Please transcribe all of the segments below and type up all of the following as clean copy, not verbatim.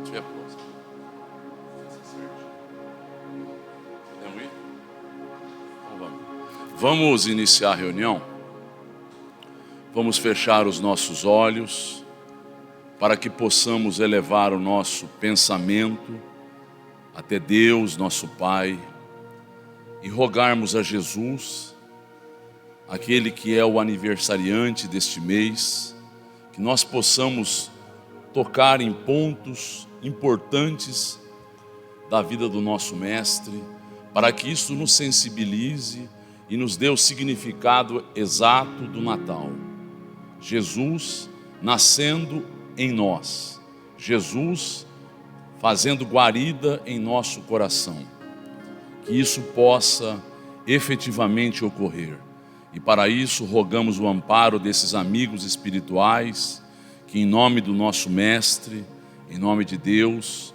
tiver próximo. Podemos ir? Então vamos. Vamos iniciar a reunião. Vamos fechar os nossos olhos para que possamos elevar o nosso pensamento até Deus, nosso Pai, e rogarmos a Jesus, aquele que é o aniversariante deste mês, que nós possamos tocar em pontos importantes da vida do nosso Mestre, para que isso nos sensibilize e nos dê o significado exato do Natal. Jesus nascendo em nós, Jesus fazendo guarida em nosso coração, que isso possa efetivamente ocorrer. E para isso rogamos o amparo desses amigos espirituais, que em nome do nosso Mestre, em nome de Deus,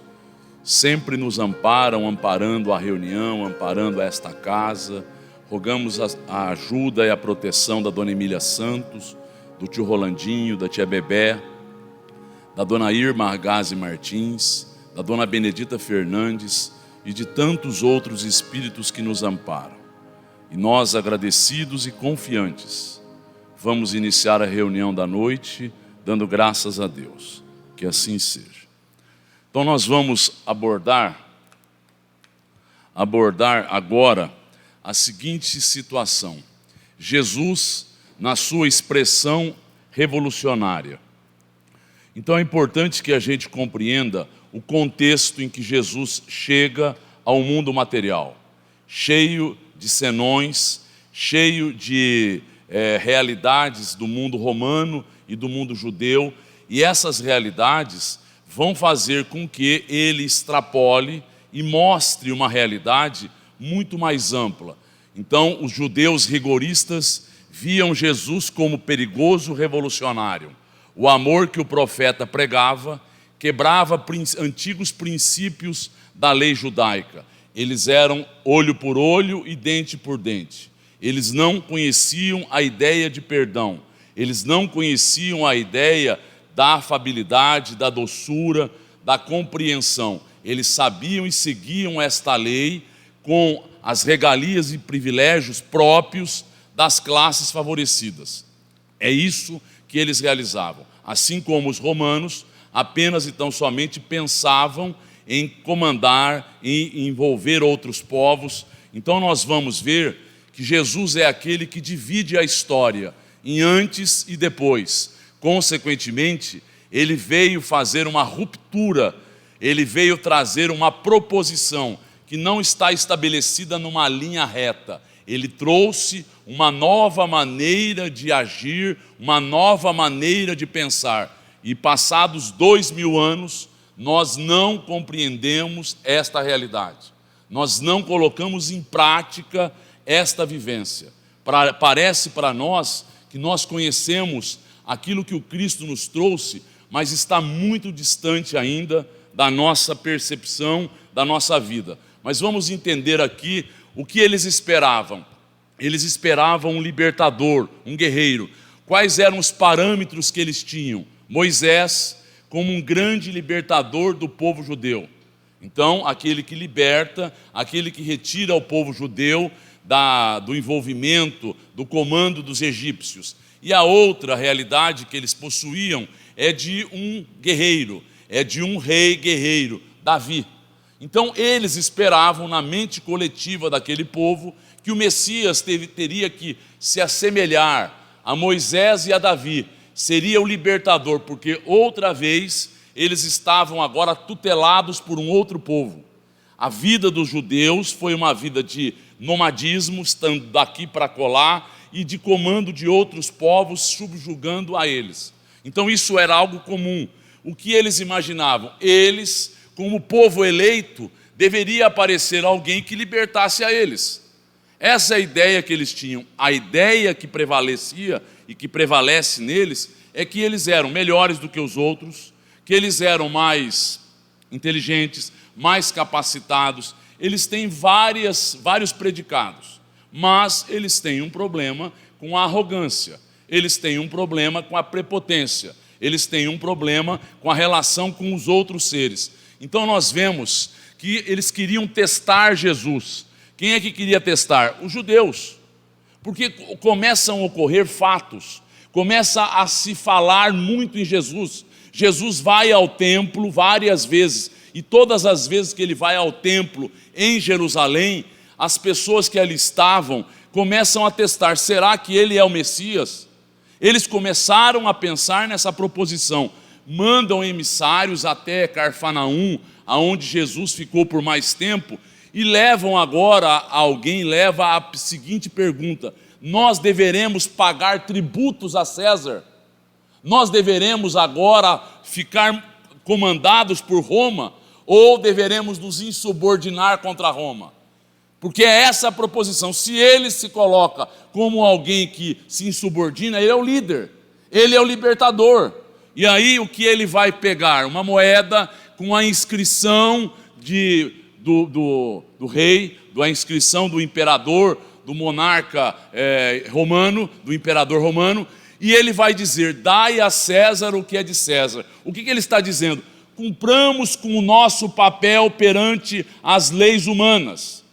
sempre nos amparam, amparando a reunião, amparando esta casa. Rogamos a ajuda e a proteção da Dona Emília Santos, do tio Rolandinho, da tia Bebé, da Dona Irma Argazzi Martins, da Dona Benedita Fernandes e de tantos outros espíritos que nos amparam. E nós, agradecidos e confiantes, vamos iniciar a reunião da noite, dando graças a Deus. Que assim seja. Então nós vamos abordar agora a seguinte situação. Jesus, na sua expressão revolucionária. Então é importante que a gente compreenda o contexto em que Jesus chega ao mundo material, cheio de senões, cheio de realidades do mundo romano e do mundo judeu, e essas realidades vão fazer com que ele extrapole e mostre uma realidade muito mais ampla. Então, os judeus rigoristas viam Jesus como perigoso revolucionário. O amor que o profeta pregava quebrava antigos princípios da lei judaica. Eles eram olho por olho e dente por dente. Eles não conheciam a ideia de perdão. Eles não conheciam a ideia da afabilidade, da doçura, da compreensão. Eles sabiam e seguiam esta lei com as regalias e privilégios próprios das classes favorecidas. É isso que eles realizavam. Assim como os romanos, apenas e tão somente pensavam em comandar, em envolver outros povos. Então nós vamos ver que Jesus é aquele que divide a história em antes e depois. Consequentemente, ele veio fazer uma ruptura, ele veio trazer uma proposição que não está estabelecida numa linha reta. Ele trouxe uma nova maneira de agir, uma nova maneira de pensar. E passados 2000 anos, nós não compreendemos esta realidade. Nós não colocamos em prática esta vivência. Parece para nós que nós conhecemos aquilo que o Cristo nos trouxe, mas está muito distante ainda da nossa percepção, da nossa vida. Mas vamos entender aqui o que eles esperavam. Eles esperavam um libertador, um guerreiro. Quais eram os parâmetros que eles tinham? Moisés como um grande libertador do povo judeu. Então, aquele que liberta, aquele que retira o povo judeu do envolvimento, do comando dos egípcios. E a outra realidade que eles possuíam é de um guerreiro, é de um rei guerreiro, Davi. Então, eles esperavam na mente coletiva daquele povo que o Messias teria que se assemelhar a Moisés e a Davi. Seria o libertador, porque outra vez eles estavam agora tutelados por um outro povo. A vida dos judeus foi uma vida de nomadismo, estando daqui para colar, e de comando de outros povos, subjugando a eles. Então isso era algo comum. O que eles imaginavam? Eles, como povo eleito, deveria aparecer alguém que libertasse a eles. Essa é a ideia que eles tinham. A ideia que prevalecia e que prevalece neles é que eles eram melhores do que os outros, que eles eram mais inteligentes, mais capacitados. Eles têm vários predicados, mas eles têm um problema com a arrogância, eles têm um problema com a prepotência, eles têm um problema com a relação com os outros seres. Então nós vemos que eles queriam testar Jesus. Quem é que queria testar? Os judeus. Porque começam a ocorrer fatos, começa a se falar muito em Jesus. Jesus vai ao templo várias vezes, e todas as vezes que ele vai ao templo em Jerusalém, as pessoas que ali estavam começam a testar, será que ele é o Messias? Eles começaram a pensar nessa proposição, mandam emissários até Cafarnaum, aonde Jesus ficou por mais tempo, e levam agora, alguém leva a seguinte pergunta: nós deveremos pagar tributos a César? Nós deveremos agora ficar comandados por Roma? Ou deveremos nos insubordinar contra Roma? Porque é essa a proposição. Se ele se coloca como alguém que se insubordina, ele é o líder, ele é o libertador. E aí o que ele vai pegar? Uma moeda com a inscrição do rei, a inscrição do imperador, do monarca romano, do imperador romano, e ele vai dizer: dai a César o que é de César. O que ele está dizendo? Cumpramos com o nosso papel perante as leis humanas,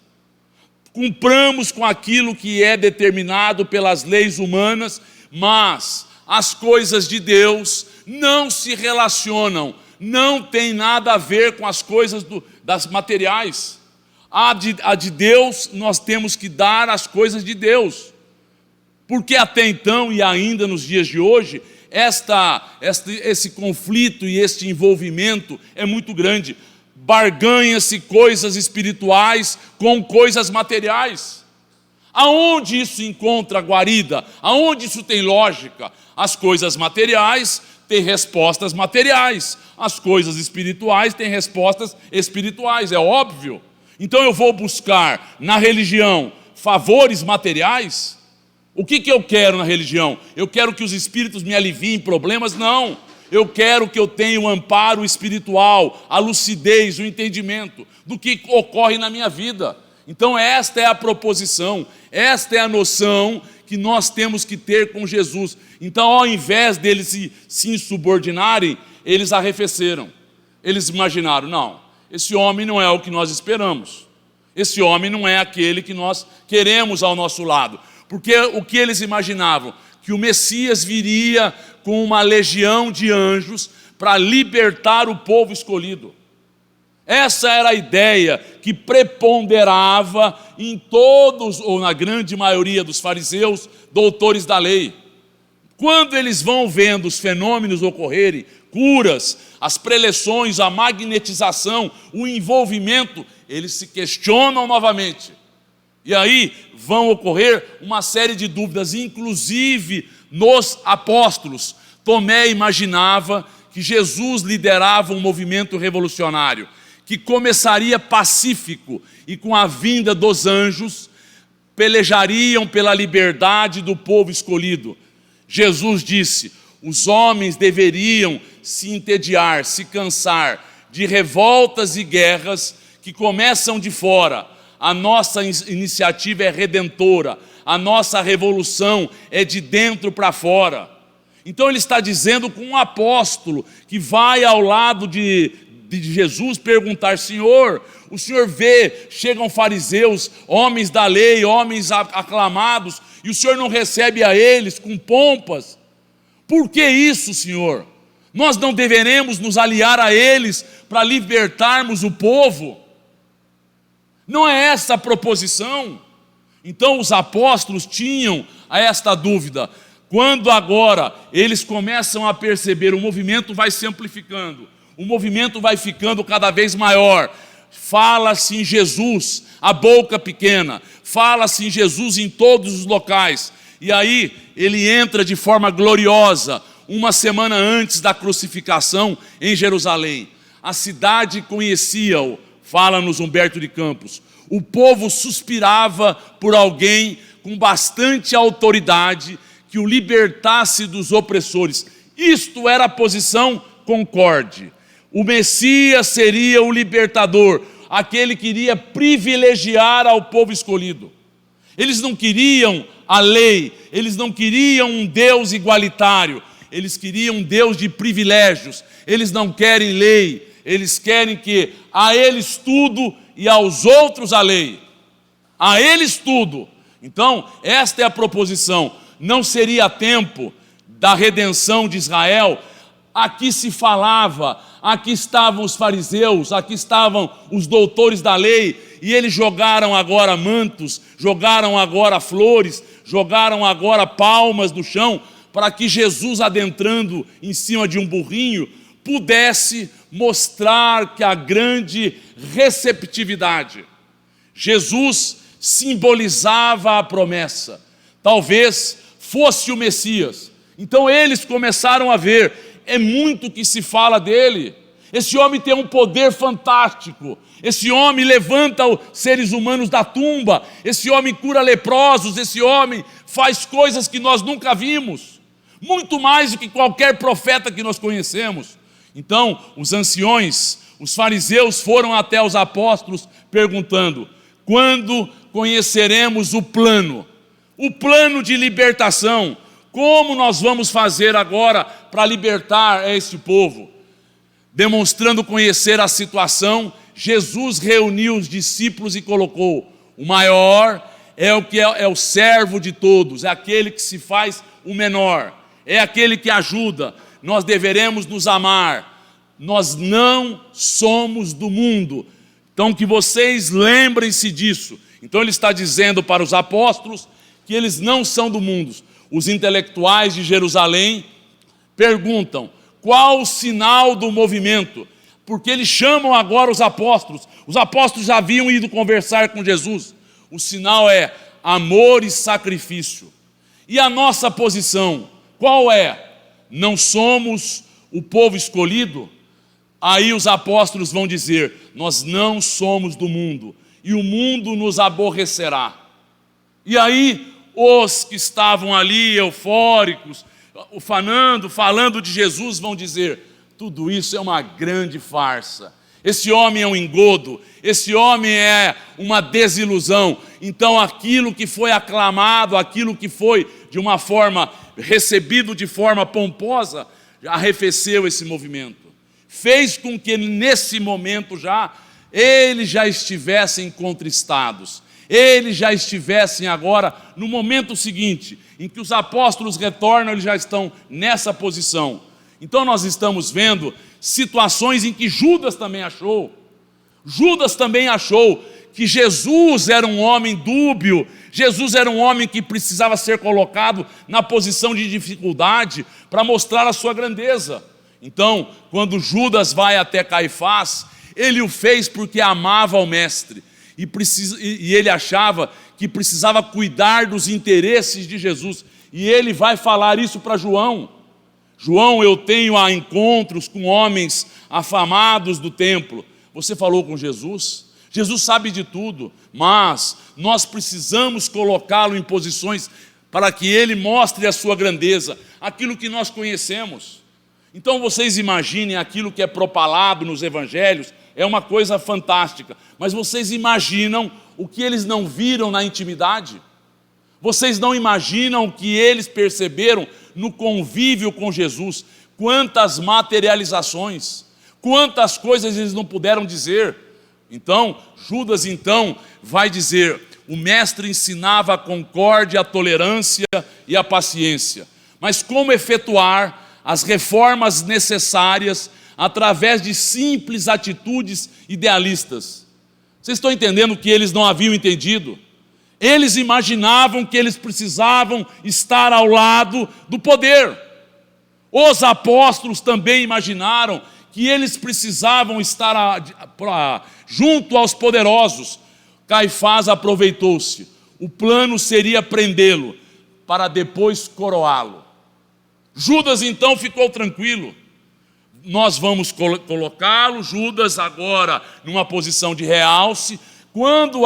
cumpramos com aquilo que é determinado pelas leis humanas, mas as coisas de Deus não se relacionam, não tem nada a ver com as coisas das materiais. A de Deus, nós temos que dar as coisas de Deus, porque até então e ainda nos dias de hoje, esse conflito e este envolvimento é muito grande. Barganha-se coisas espirituais com coisas materiais. Aonde isso encontra guarida? Aonde isso tem lógica? As coisas materiais têm respostas materiais, as coisas espirituais têm respostas espirituais, é óbvio. Então eu vou buscar na religião favores materiais? O que eu quero na religião? Eu quero que os espíritos me aliviem problemas? Não. Eu quero que eu tenha o amparo espiritual, a lucidez, o entendimento do que ocorre na minha vida. Então esta é a proposição, esta é a noção que nós temos que ter com Jesus. Então, ao invés deles se insubordinarem, eles arrefeceram. Eles imaginaram: não, esse homem não é o que nós esperamos. Esse homem não é aquele que nós queremos ao nosso lado. Porque o que eles imaginavam? Que o Messias viria com uma legião de anjos para libertar o povo escolhido. Essa era a ideia que preponderava em todos, ou na grande maioria dos fariseus, doutores da lei. Quando eles vão vendo os fenômenos ocorrerem, curas, as preleções, a magnetização, o envolvimento, eles se questionam novamente. E aí vão ocorrer uma série de dúvidas, inclusive nos apóstolos. Tomé imaginava que Jesus liderava um movimento revolucionário, que começaria pacífico e com a vinda dos anjos, pelejariam pela liberdade do povo escolhido. Jesus disse: os homens deveriam se entediar, se cansar de revoltas e guerras que começam de fora. A nossa iniciativa é redentora, a nossa revolução é de dentro para fora. Então ele está dizendo com um apóstolo que vai ao lado de Jesus perguntar: Senhor, o Senhor vê, chegam fariseus, homens da lei, homens aclamados, e o Senhor não recebe a eles com pompas? Por que isso, Senhor? Nós não deveremos nos aliar a eles para libertarmos o povo? Não é essa a proposição? Então os apóstolos tinham esta dúvida. Quando agora eles começam a perceber, o movimento vai se amplificando, o movimento vai ficando cada vez maior. Fala-se em Jesus, a boca pequena, fala-se em Jesus em todos os locais. E aí ele entra de forma gloriosa, uma semana antes da crucificação em Jerusalém. A cidade conhecia-o, fala-nos Humberto de Campos. O povo suspirava por alguém com bastante autoridade que o libertasse dos opressores. Isto era a posição concorde. O Messias seria o libertador, aquele que iria privilegiar ao povo escolhido. Eles não queriam a lei, eles não queriam um Deus igualitário, eles queriam um Deus de privilégios. Eles não querem lei, Eles querem que a eles tudo e aos outros a lei. A eles tudo. Então, esta é a proposição. Não seria tempo da redenção de Israel? Aqui se falava, aqui estavam os fariseus, aqui estavam os doutores da lei, e eles jogaram agora mantos, jogaram agora flores, jogaram agora palmas no chão, para que Jesus, adentrando em cima de um burrinho, pudesse mostrar que a grande receptividade. Jesus simbolizava a promessa, talvez fosse o Messias. Então eles começaram a ver, é muito que se fala dele. Esse homem tem um poder fantástico. Esse homem levanta os seres humanos da tumba. Esse homem cura leprosos. Esse homem faz coisas que nós nunca vimos. Muito mais do que qualquer profeta que nós conhecemos. Então, os anciões, os fariseus foram até os apóstolos perguntando: quando conheceremos o plano de libertação? Como nós vamos fazer agora para libertar este povo? Demonstrando conhecer a situação, Jesus reuniu os discípulos e colocou: o maior é o que é o servo de todos, é aquele que se faz o menor, é aquele que ajuda. Nós deveremos nos amar. Nós não somos do mundo. Então que vocês lembrem-se disso. Então ele está dizendo para os apóstolos que eles não são do mundo. Os intelectuais de Jerusalém perguntam: qual o sinal do movimento? Porque eles chamam agora os apóstolos. Os apóstolos já haviam ido conversar com Jesus. O sinal é amor e sacrifício. E a nossa posição, qual é? Não somos o povo escolhido? Aí os apóstolos vão dizer: nós não somos do mundo, e o mundo nos aborrecerá. E aí os que estavam ali eufóricos, falando de Jesus, vão dizer: tudo isso é uma grande farsa. Esse homem é um engodo, esse homem é uma desilusão. Então aquilo que foi aclamado, aquilo que foi de uma forma recebido de forma pomposa, arrefeceu esse movimento. Fez com que nesse momento eles já estivessem contristados. Eles já estivessem agora no momento seguinte, em que os apóstolos retornam, eles já estão nessa posição. Então nós estamos vendo situações em que Judas também achou. Judas também achou que Jesus era um homem dúbio, Jesus era um homem que precisava ser colocado na posição de dificuldade para mostrar a sua grandeza. Então, quando Judas vai até Caifás, ele o fez porque amava o mestre. E ele achava que precisava cuidar dos interesses de Jesus. E ele vai falar isso para João. João, eu tenho encontros com homens afamados do templo. Você falou com Jesus? Jesus sabe de tudo, mas nós precisamos colocá-lo em posições para que ele mostre a sua grandeza, aquilo que nós conhecemos. Então vocês imaginem aquilo que é propalado nos evangelhos, é uma coisa fantástica, mas vocês imaginam o que eles não viram na intimidade? Vocês não imaginam o que eles perceberam no convívio com Jesus? Quantas materializações, quantas coisas eles não puderam dizer. Então, Judas vai dizer: o mestre ensinava a concórdia, a tolerância e a paciência. Mas como efetuar as reformas necessárias através de simples atitudes idealistas? Vocês estão entendendo que eles não haviam entendido? Eles imaginavam que eles precisavam estar ao lado do poder. Os apóstolos também imaginaram que eles precisavam estar junto aos poderosos. Caifás aproveitou-se. O plano seria prendê-lo para depois coroá-lo. Judas então ficou tranquilo. Nós vamos colocá-lo, Judas, agora numa posição de realce. Quando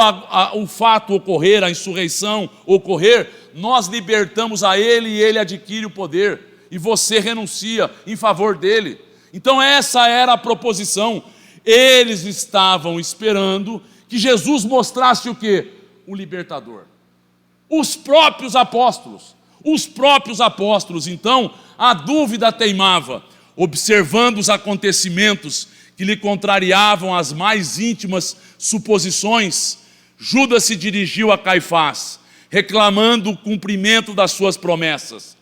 o fato ocorrer, a insurreição ocorrer, nós libertamos a ele e ele adquire o poder. E você renuncia em favor dele. Então essa era a proposição. Eles estavam esperando que Jesus mostrasse o quê? O libertador. Os próprios apóstolos. Então a dúvida teimava. Observando os acontecimentos que lhe contrariavam as mais íntimas suposições, Judas se dirigiu a Caifás, reclamando o cumprimento das suas promessas.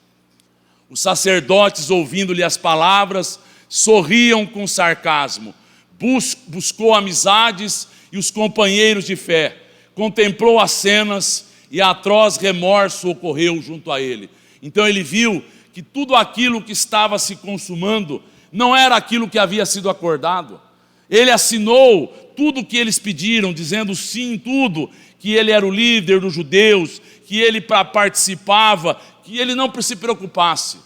Os sacerdotes, ouvindo-lhe as palavras, sorriam com sarcasmo. Buscou amizades e os companheiros de fé, contemplou as cenas e atroz remorso ocorreu junto a ele. Então ele viu que tudo aquilo que estava se consumando não era aquilo que havia sido acordado. Ele assinou tudo o que eles pediram, dizendo sim em tudo, que ele era o líder dos judeus, que ele participava, que ele não se preocupasse,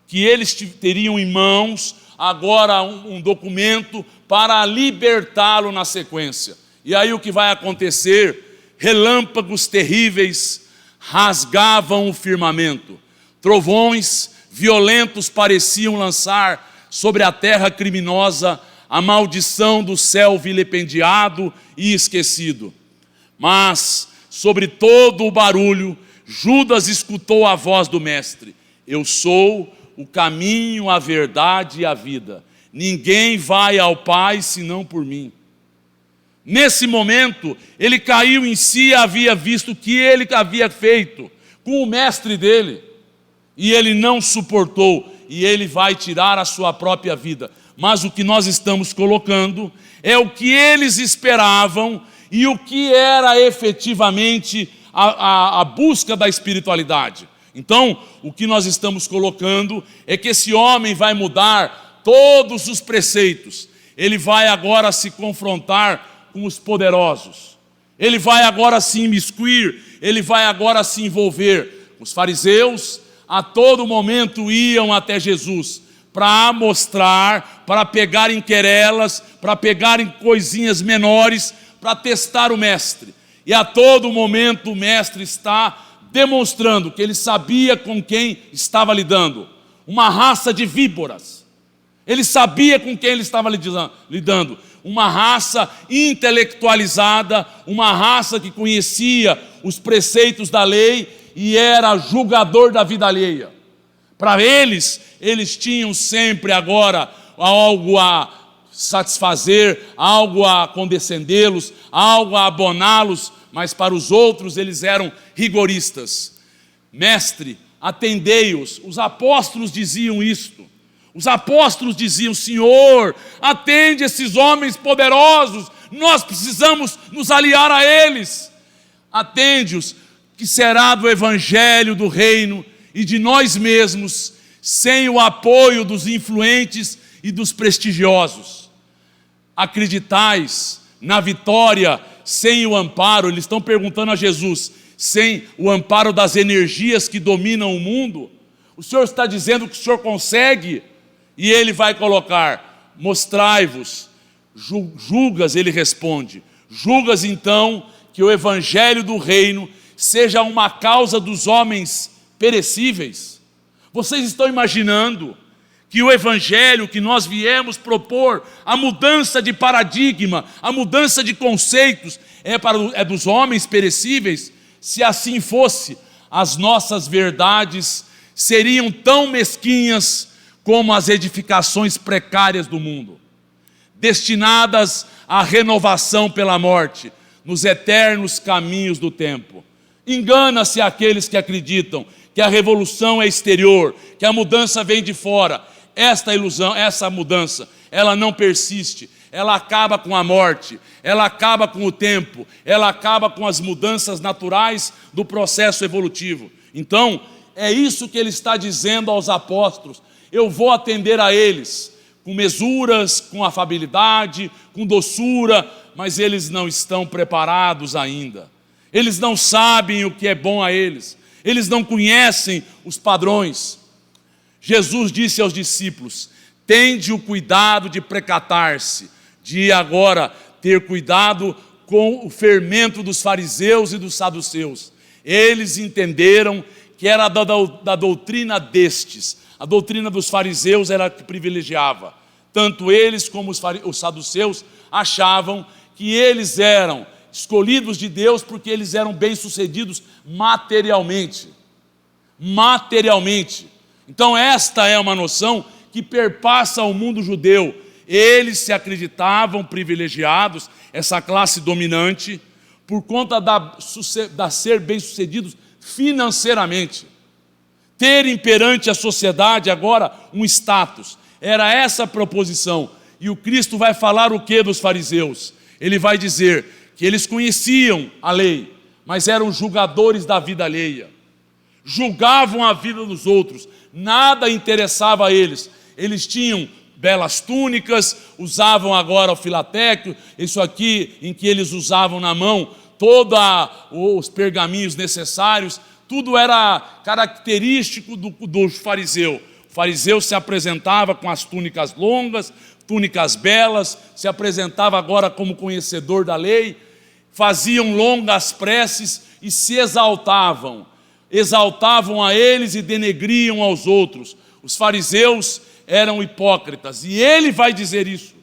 que eles teriam em mãos agora um documento para libertá-lo na sequência. E aí o que vai acontecer? Relâmpagos terríveis rasgavam o firmamento, trovões violentos pareciam lançar sobre a terra criminosa a maldição do céu vilipendiado e esquecido. Mas, sobre todo o barulho, Judas escutou a voz do mestre: eu sou o caminho, a verdade e a vida. Ninguém vai ao Pai senão por mim. Nesse momento, ele caiu em si e havia visto o que ele havia feito com o mestre dele. E ele não suportou, e ele vai tirar a sua própria vida. Mas o que nós estamos colocando é o que eles esperavam e o que era efetivamente a busca da espiritualidade. Então, o que nós estamos colocando é que esse homem vai mudar todos os preceitos. Ele vai agora se confrontar com os poderosos. Ele vai agora se imiscuir, ele vai agora se envolver. Os fariseus a todo momento iam até Jesus para mostrar, para pegarem querelas, para pegarem coisinhas menores, para testar o mestre. E a todo momento o mestre está demonstrando que ele sabia com quem estava lidando. Uma raça de víboras. Ele sabia com quem ele estava lidando. Uma raça intelectualizada, uma raça que conhecia os preceitos da lei e era julgador da vida alheia. Para eles tinham sempre agora algo a satisfazer, algo a condescendê-los, algo a aboná-los, mas para os outros eles eram rigoristas. Mestre, atendei-os. Os apóstolos diziam isto. Os apóstolos diziam: Senhor, atende esses homens poderosos, nós precisamos nos aliar a eles. Atende-os, que será do evangelho do reino e de nós mesmos, sem o apoio dos influentes e dos prestigiosos. Acreditais na vitória sem o amparo? Eles estão perguntando a Jesus, sem o amparo das energias que dominam o mundo? O Senhor está dizendo que o Senhor consegue? E ele vai colocar: mostrai-vos. Julgas, ele responde, julgas então que o evangelho do reino seja uma causa dos homens perecíveis? Vocês estão imaginando que o evangelho que nós viemos propor, a mudança de paradigma, a mudança de conceitos, é dos homens perecíveis? Se assim fosse, as nossas verdades seriam tão mesquinhas como as edificações precárias do mundo, destinadas à renovação pela morte, nos eternos caminhos do tempo. Engana-se aqueles que acreditam que a revolução é exterior, que a mudança vem de fora. Esta ilusão, essa mudança, ela não persiste, ela acaba com a morte, ela acaba com o tempo, ela acaba com as mudanças naturais do processo evolutivo. Então, é isso que ele está dizendo aos apóstolos: eu vou atender a eles com mesuras, com afabilidade, com doçura, mas eles não estão preparados ainda. Eles não sabem o que é bom a eles. Eles não conhecem os padrões. Jesus disse aos discípulos: tende o cuidado de precatar-se, de agora ter cuidado com o fermento dos fariseus e dos saduceus. Eles entenderam que era da doutrina destes. A doutrina dos fariseus era a que privilegiava. Tanto eles como os saduceus achavam que eles eram escolhidos de Deus porque eles eram bem-sucedidos materialmente. Materialmente. Então esta é uma noção que perpassa o mundo judeu. Eles se acreditavam privilegiados, essa classe dominante, por conta da ser bem-sucedidos financeiramente. Terem perante a sociedade agora um status. Era essa a proposição. E o Cristo vai falar o que dos fariseus? Ele vai dizer que eles conheciam a lei, mas eram julgadores da vida alheia. Julgavam a vida dos outros, nada interessava a eles. Eles tinham belas túnicas, usavam agora o filatéquio, isso aqui em que eles usavam na mão todos os pergaminhos necessários, tudo era característico do fariseu. O fariseu se apresentava com as túnicas longas, túnicas belas, se apresentava agora como conhecedor da lei, faziam longas preces e se exaltavam a eles e denegriam aos outros. Os fariseus eram hipócritas, e ele vai dizer isso.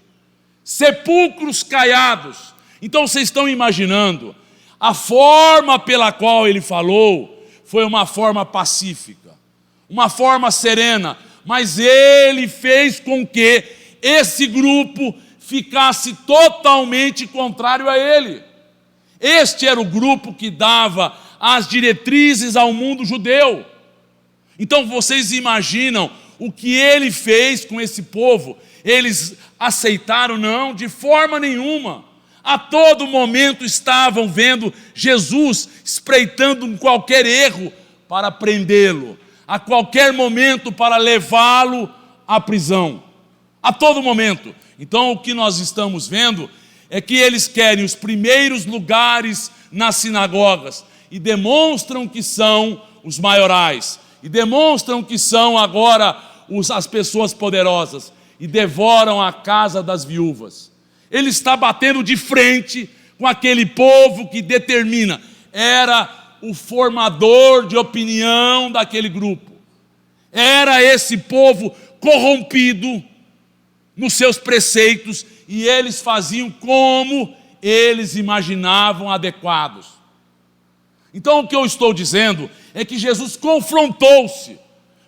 Sepulcros caiados. Então vocês estão imaginando, a forma pela qual ele falou foi uma forma pacífica, uma forma serena, mas ele fez com que esse grupo ficasse totalmente contrário a ele. Este era o grupo que dava as diretrizes ao mundo judeu. Então vocês imaginam o que ele fez com esse povo? Eles aceitaram? Não, de forma nenhuma. A todo momento estavam vendo Jesus espreitando em qualquer erro para prendê-lo, a qualquer momento para levá-lo à prisão, a todo momento. Então o que nós estamos vendo é que eles querem os primeiros lugares nas sinagogas e demonstram que são os maiorais, e demonstram que são agora as pessoas poderosas, e devoram a casa das viúvas. Ele está batendo de frente com aquele povo que determina, era o formador de opinião daquele grupo, era esse povo corrompido nos seus preceitos, e eles faziam como eles imaginavam adequados. Então o que eu estou dizendo é que Jesus confrontou-se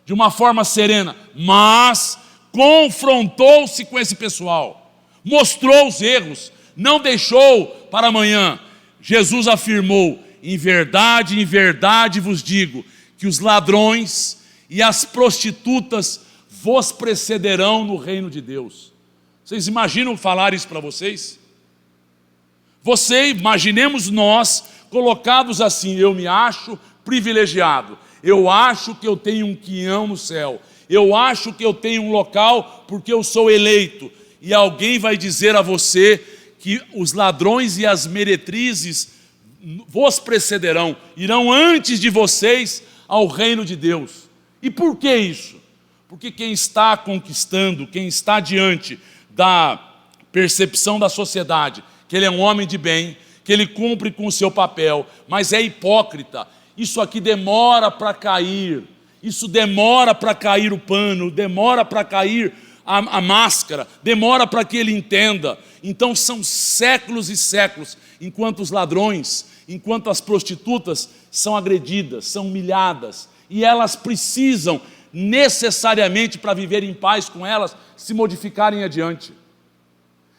de uma forma serena, mas confrontou-se com esse pessoal, mostrou os erros, não deixou para amanhã. Jesus afirmou: em verdade vos digo, que os ladrões e as prostitutas vos precederão no reino de Deus. Vocês imaginam falar isso para vocês? Imaginemos nós colocados assim: eu me acho privilegiado, eu acho que eu tenho um quinhão no céu, eu acho que eu tenho um local porque eu sou eleito, e alguém vai dizer a você que os ladrões e as meretrizes vos precederão, irão antes de vocês ao reino de Deus. E por que isso? Porque quem está conquistando, quem está diante da percepção da sociedade, que ele é um homem de bem, que ele cumpre com o seu papel, mas é hipócrita, isso aqui demora para cair, isso demora para cair o pano, demora para cair a máscara, demora para que ele entenda. Então são séculos e séculos, enquanto os ladrões, enquanto as prostitutas são agredidas, são humilhadas, e elas precisam necessariamente, para viver em paz com elas, se modificarem adiante.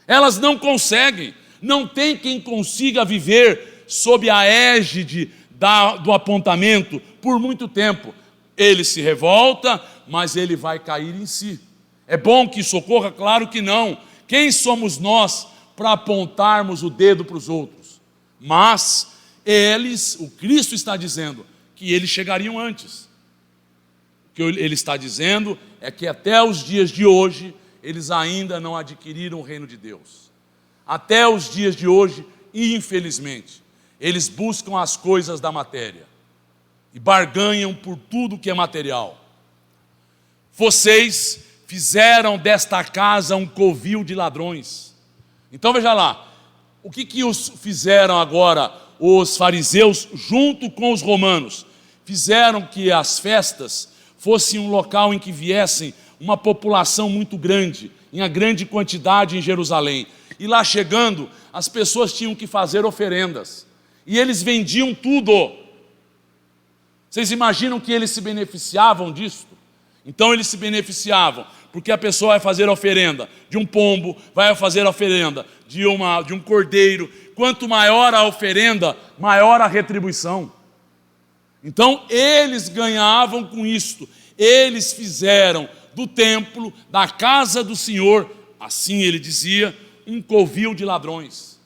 Elas não conseguem, não tem quem consiga viver sob a égide do apontamento por muito tempo. Ele se revolta, mas ele vai cair em si. É bom que isso ocorra? Claro que não. Quem somos nós para apontarmos o dedo para os outros? Mas o Cristo está dizendo que eles chegariam antes. O que ele está dizendo é que até os dias de hoje, eles ainda não adquiriram o reino de Deus. Até os dias de hoje, infelizmente, eles buscam as coisas da matéria e barganham por tudo que é material. Vocês fizeram desta casa um covil de ladrões. Então veja lá, o que os fizeram agora os fariseus junto com os romanos? Fizeram que as festas fossem um local em que viessem uma população muito grande, em grande quantidade em Jerusalém. E lá chegando, as pessoas tinham que fazer oferendas. E eles vendiam tudo. Vocês imaginam que eles se beneficiavam disso? Então eles se beneficiavam, porque a pessoa vai fazer a oferenda de um pombo, vai fazer a oferenda de um cordeiro. Quanto maior a oferenda, maior a retribuição. Então eles ganhavam com isto. Eles fizeram do templo, da casa do Senhor, assim ele dizia, um covil de ladrões.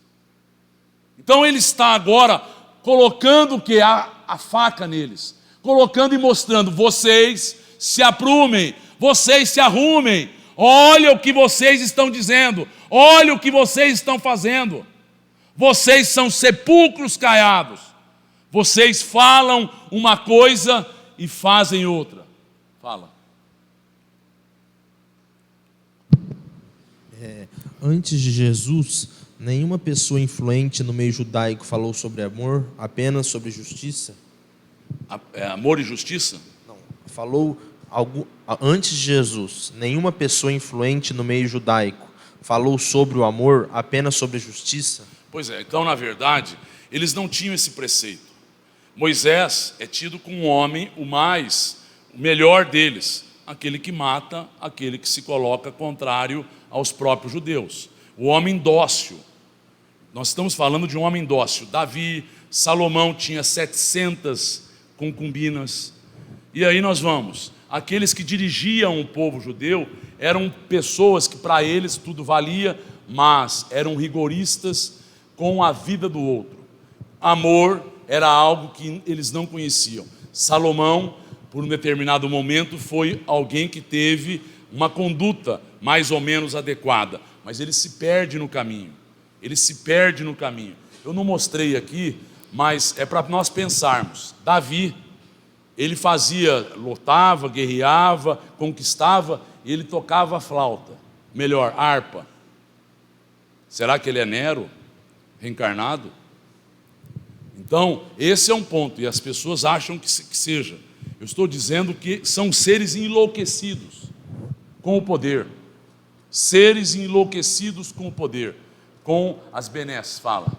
Então ele está agora colocando o que? A faca neles. Colocando e mostrando, vocês se aprumem, vocês se arrumem. Olha o que vocês estão dizendo, olha o que vocês estão fazendo. Vocês são sepulcros caiados. Vocês falam uma coisa e fazem outra. Fala. Antes de Jesus, nenhuma pessoa influente no meio judaico falou sobre amor, apenas sobre justiça? Amor e justiça? Não, falou antes de Jesus, nenhuma pessoa influente no meio judaico falou sobre o amor, apenas sobre justiça? Pois é, então na verdade, eles não tinham esse preceito. Moisés é tido como um homem o melhor deles, aquele que mata, aquele que se coloca contrário aos próprios judeus, o homem dócil. Nós estamos falando de um homem dócil. Davi, Salomão tinha 700 concubinas. E aí nós vamos, aqueles que dirigiam o povo judeu eram pessoas que para eles tudo valia, mas eram rigoristas com a vida do outro. Amor era algo que eles não conheciam. Salomão, por um determinado momento, foi alguém que teve uma conduta mais ou menos adequada, mas ele se perde no caminho. Ele se perde no caminho. Eu não mostrei aqui, mas é para nós pensarmos. Davi, ele lutava, guerreava, conquistava, e ele tocava a flauta, melhor, harpa. Será que ele é Nero, reencarnado? Então, esse é um ponto, e as pessoas acham que seja. Eu estou dizendo que são seres enlouquecidos com o poder. Seres enlouquecidos com o poder, com as benesses. Fala.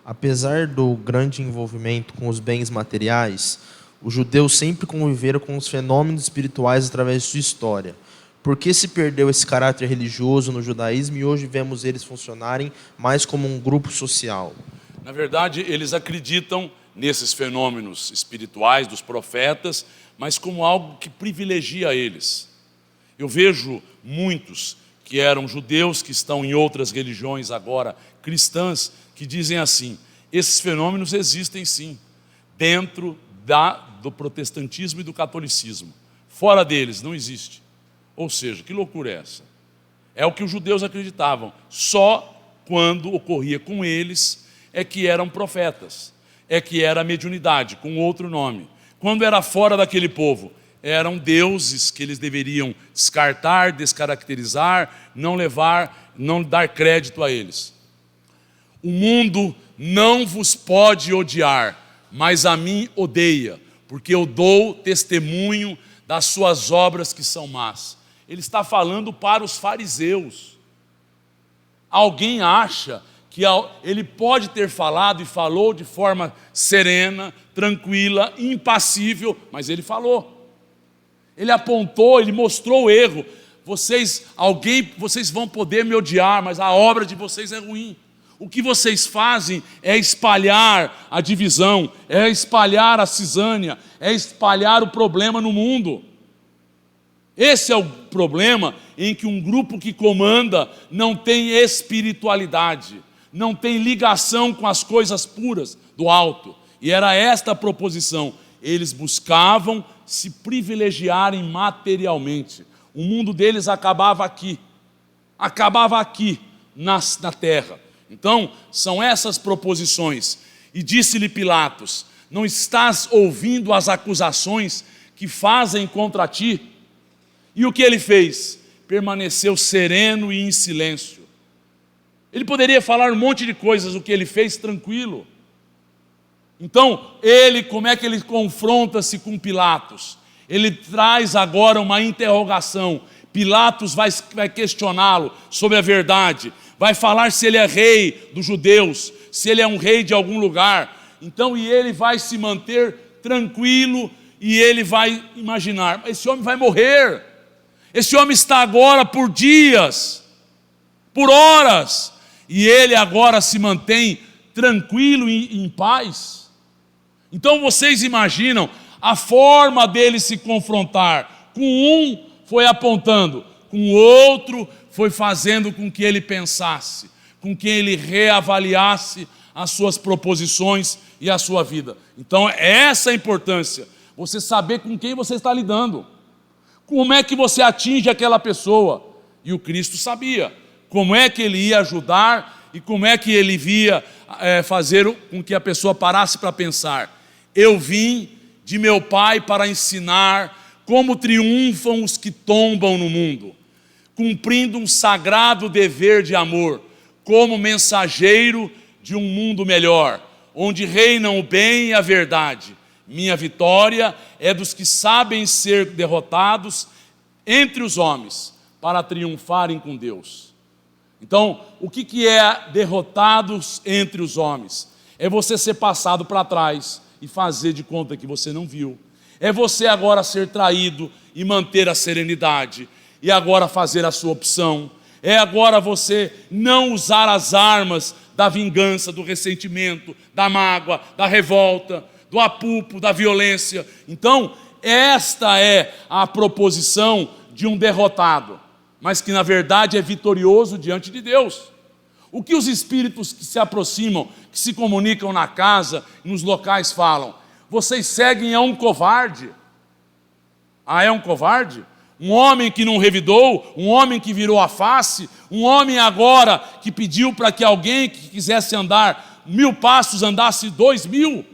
Apesar do grande envolvimento com os bens materiais, os judeus sempre conviveram com os fenômenos espirituais através de sua história. Por que se perdeu esse caráter religioso no judaísmo e hoje vemos eles funcionarem mais como um grupo social? Na verdade, eles acreditam nesses fenômenos espirituais dos profetas, mas como algo que privilegia eles. Eu vejo muitos que eram judeus, que estão em outras religiões agora cristãs, que dizem assim: esses fenômenos existem sim, dentro do protestantismo e do catolicismo. Fora deles não existe. Ou seja, que loucura é essa? É o que os judeus acreditavam. Só quando ocorria com eles é que eram profetas, é que era mediunidade, com outro nome. Quando era fora daquele povo, eram deuses que eles deveriam descartar, descaracterizar, não dar crédito a eles. O mundo não vos pode odiar, mas a mim odeia, porque eu dou testemunho das suas obras que são más. Ele está falando para os fariseus. Alguém acha que ele pode ter falado e falou de forma serena, tranquila, impassível, mas ele falou. Ele apontou, ele mostrou o erro. Vocês vão poder me odiar, mas a obra de vocês é ruim. O que vocês fazem é espalhar a divisão, é espalhar a cisânia, é espalhar o problema no mundo. Esse é o problema em que um grupo que comanda não tem espiritualidade, não tem ligação com as coisas puras do alto. E era esta a proposição. Eles buscavam se privilegiarem materialmente. O mundo deles acabava aqui na terra. Então, são essas proposições. E disse-lhe Pilatos: não estás ouvindo as acusações que fazem contra ti? E o que ele fez? Permaneceu sereno e em silêncio. Ele poderia falar um monte de coisas, o que ele fez tranquilo. Então, como é que ele confronta-se com Pilatos? Ele traz agora uma interrogação. Pilatos vai questioná-lo sobre a verdade, vai falar se ele é rei dos judeus, se ele é um rei de algum lugar. Então, e ele vai se manter tranquilo e ele vai imaginar: esse homem vai morrer. Esse homem está agora por dias, por horas, e ele agora se mantém tranquilo e em paz. Então vocês imaginam a forma dele se confrontar. Com um foi apontando, com o outro foi fazendo com que ele pensasse, com que ele reavaliasse as suas proposições e a sua vida. Então essa é a importância, você saber com quem você está lidando, como é que você atinge aquela pessoa. E o Cristo sabia como é que ele ia ajudar e como é que ele via fazer com que a pessoa parasse para pensar. Eu vim de meu Pai para ensinar como triunfam os que tombam no mundo, cumprindo um sagrado dever de amor, como mensageiro de um mundo melhor, onde reinam o bem e a verdade. Minha vitória é dos que sabem ser derrotados entre os homens, para triunfarem com Deus. Então, o que é derrotados entre os homens? É você ser passado para trás e fazer de conta que você não viu. É você agora ser traído e manter a serenidade, e agora fazer a sua opção. É agora você não usar as armas da vingança, do ressentimento, da mágoa, da revolta, do apupo, da violência. Então, esta é a proposição de um derrotado, mas que na verdade é vitorioso diante de Deus. O que os espíritos que se aproximam, que se comunicam na casa, nos locais falam? Vocês seguem a um covarde. Ah, é um covarde? Um homem que não revidou, um homem que virou a face, um homem agora que pediu para que alguém que quisesse andar 1000 passos andasse 2000.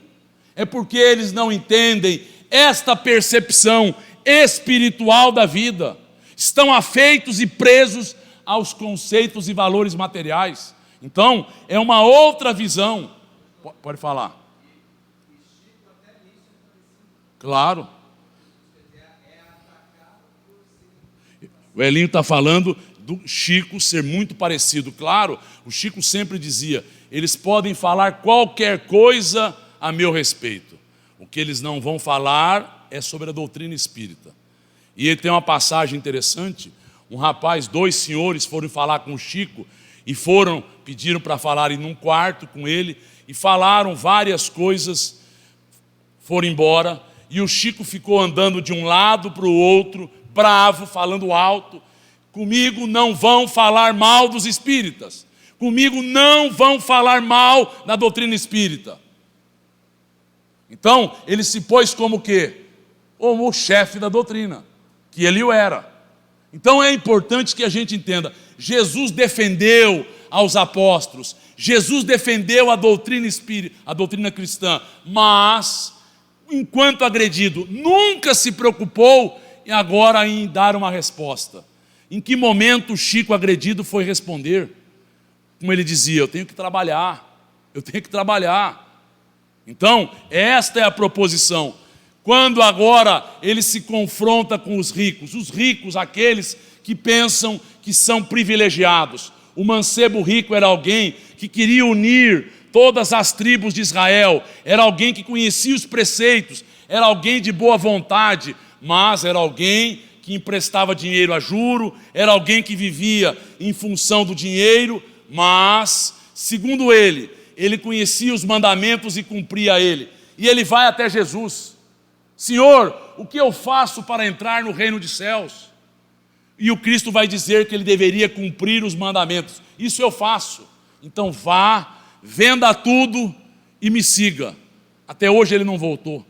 É porque eles não entendem esta percepção espiritual da vida. Estão afeitos e presos aos conceitos e valores materiais. Então, é uma outra visão. Pode falar. Claro. O Elinho está falando do Chico ser muito parecido. Claro, o Chico sempre dizia, eles podem falar qualquer coisa a meu respeito. O que eles não vão falar é sobre a doutrina espírita. E ele tem uma passagem interessante. Um rapaz, 2 senhores foram falar com o Chico e pediram para falarem num quarto com ele e falaram várias coisas, foram embora e o Chico ficou andando de um lado para o outro, bravo, falando alto. Comigo não vão falar mal dos espíritas, comigo não vão falar mal da doutrina espírita. Então ele se pôs como o quê? Como o chefe da doutrina, que ele o era. Então é importante que a gente entenda, Jesus defendeu aos apóstolos, Jesus defendeu a doutrina espírita, a doutrina cristã, mas enquanto agredido, nunca se preocupou agora em dar uma resposta. Em que momento o Chico agredido foi responder? Como ele dizia, eu tenho que trabalhar. Então, esta é a proposição. Quando agora ele se confronta com os ricos, aqueles que pensam que são privilegiados. O mancebo rico era alguém que queria unir todas as tribos de Israel, era alguém que conhecia os preceitos, era alguém de boa vontade, mas era alguém que emprestava dinheiro a juro, era alguém que vivia em função do dinheiro, mas, segundo ele conhecia os mandamentos e cumpria ele. E ele vai até Jesus. Senhor, o que eu faço para entrar no reino dos céus? E o Cristo vai dizer que ele deveria cumprir os mandamentos. Isso eu faço. Então vá, venda tudo e me siga. Até hoje ele não voltou.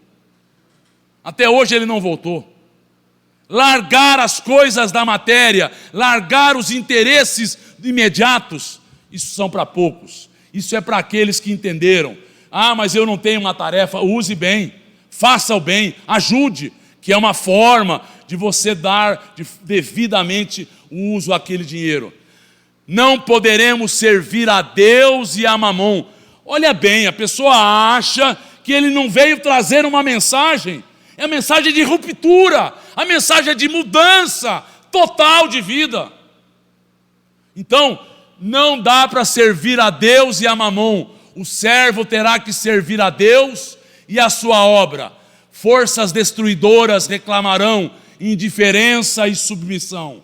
Largar as coisas da matéria, largar os interesses imediatos, isso são para poucos. Isso é para aqueles que entenderam. Ah, mas eu não tenho uma tarefa. Use bem, faça o bem, ajude, que é uma forma de você dar devidamente o uso àquele dinheiro. Não poderemos servir a Deus e a Mamon. Olha bem, a pessoa acha que ele não veio trazer uma mensagem. É a mensagem de ruptura, a mensagem de mudança total de vida. Então, não dá para servir a Deus e a Mamon. O servo terá que servir a Deus e a sua obra. Forças destruidoras reclamarão indiferença e submissão.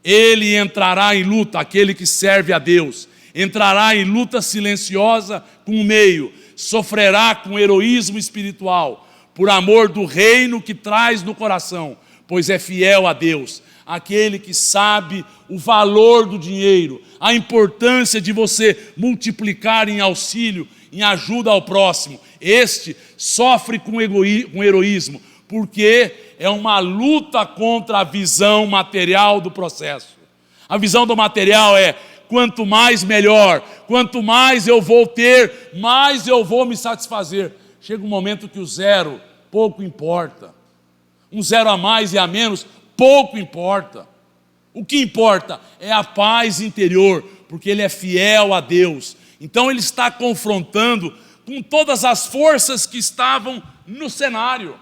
Ele entrará em luta, aquele que serve a Deus, entrará em luta silenciosa com o meio, sofrerá com heroísmo espiritual, por amor do reino que traz no coração, pois é fiel a Deus. Aquele que sabe o valor do dinheiro, a importância de você multiplicar em auxílio, em ajuda ao próximo, este sofre com heroísmo, porque é uma luta contra a visão material do processo. A visão do material é: quanto mais melhor, quanto mais eu vou ter, mais eu vou me satisfazer. Chega um momento que o zero pouco importa. Um zero a mais e a menos pouco importa. O que importa é a paz interior, porque ele é fiel a Deus. Então ele está confrontando com todas as forças que estavam no cenário.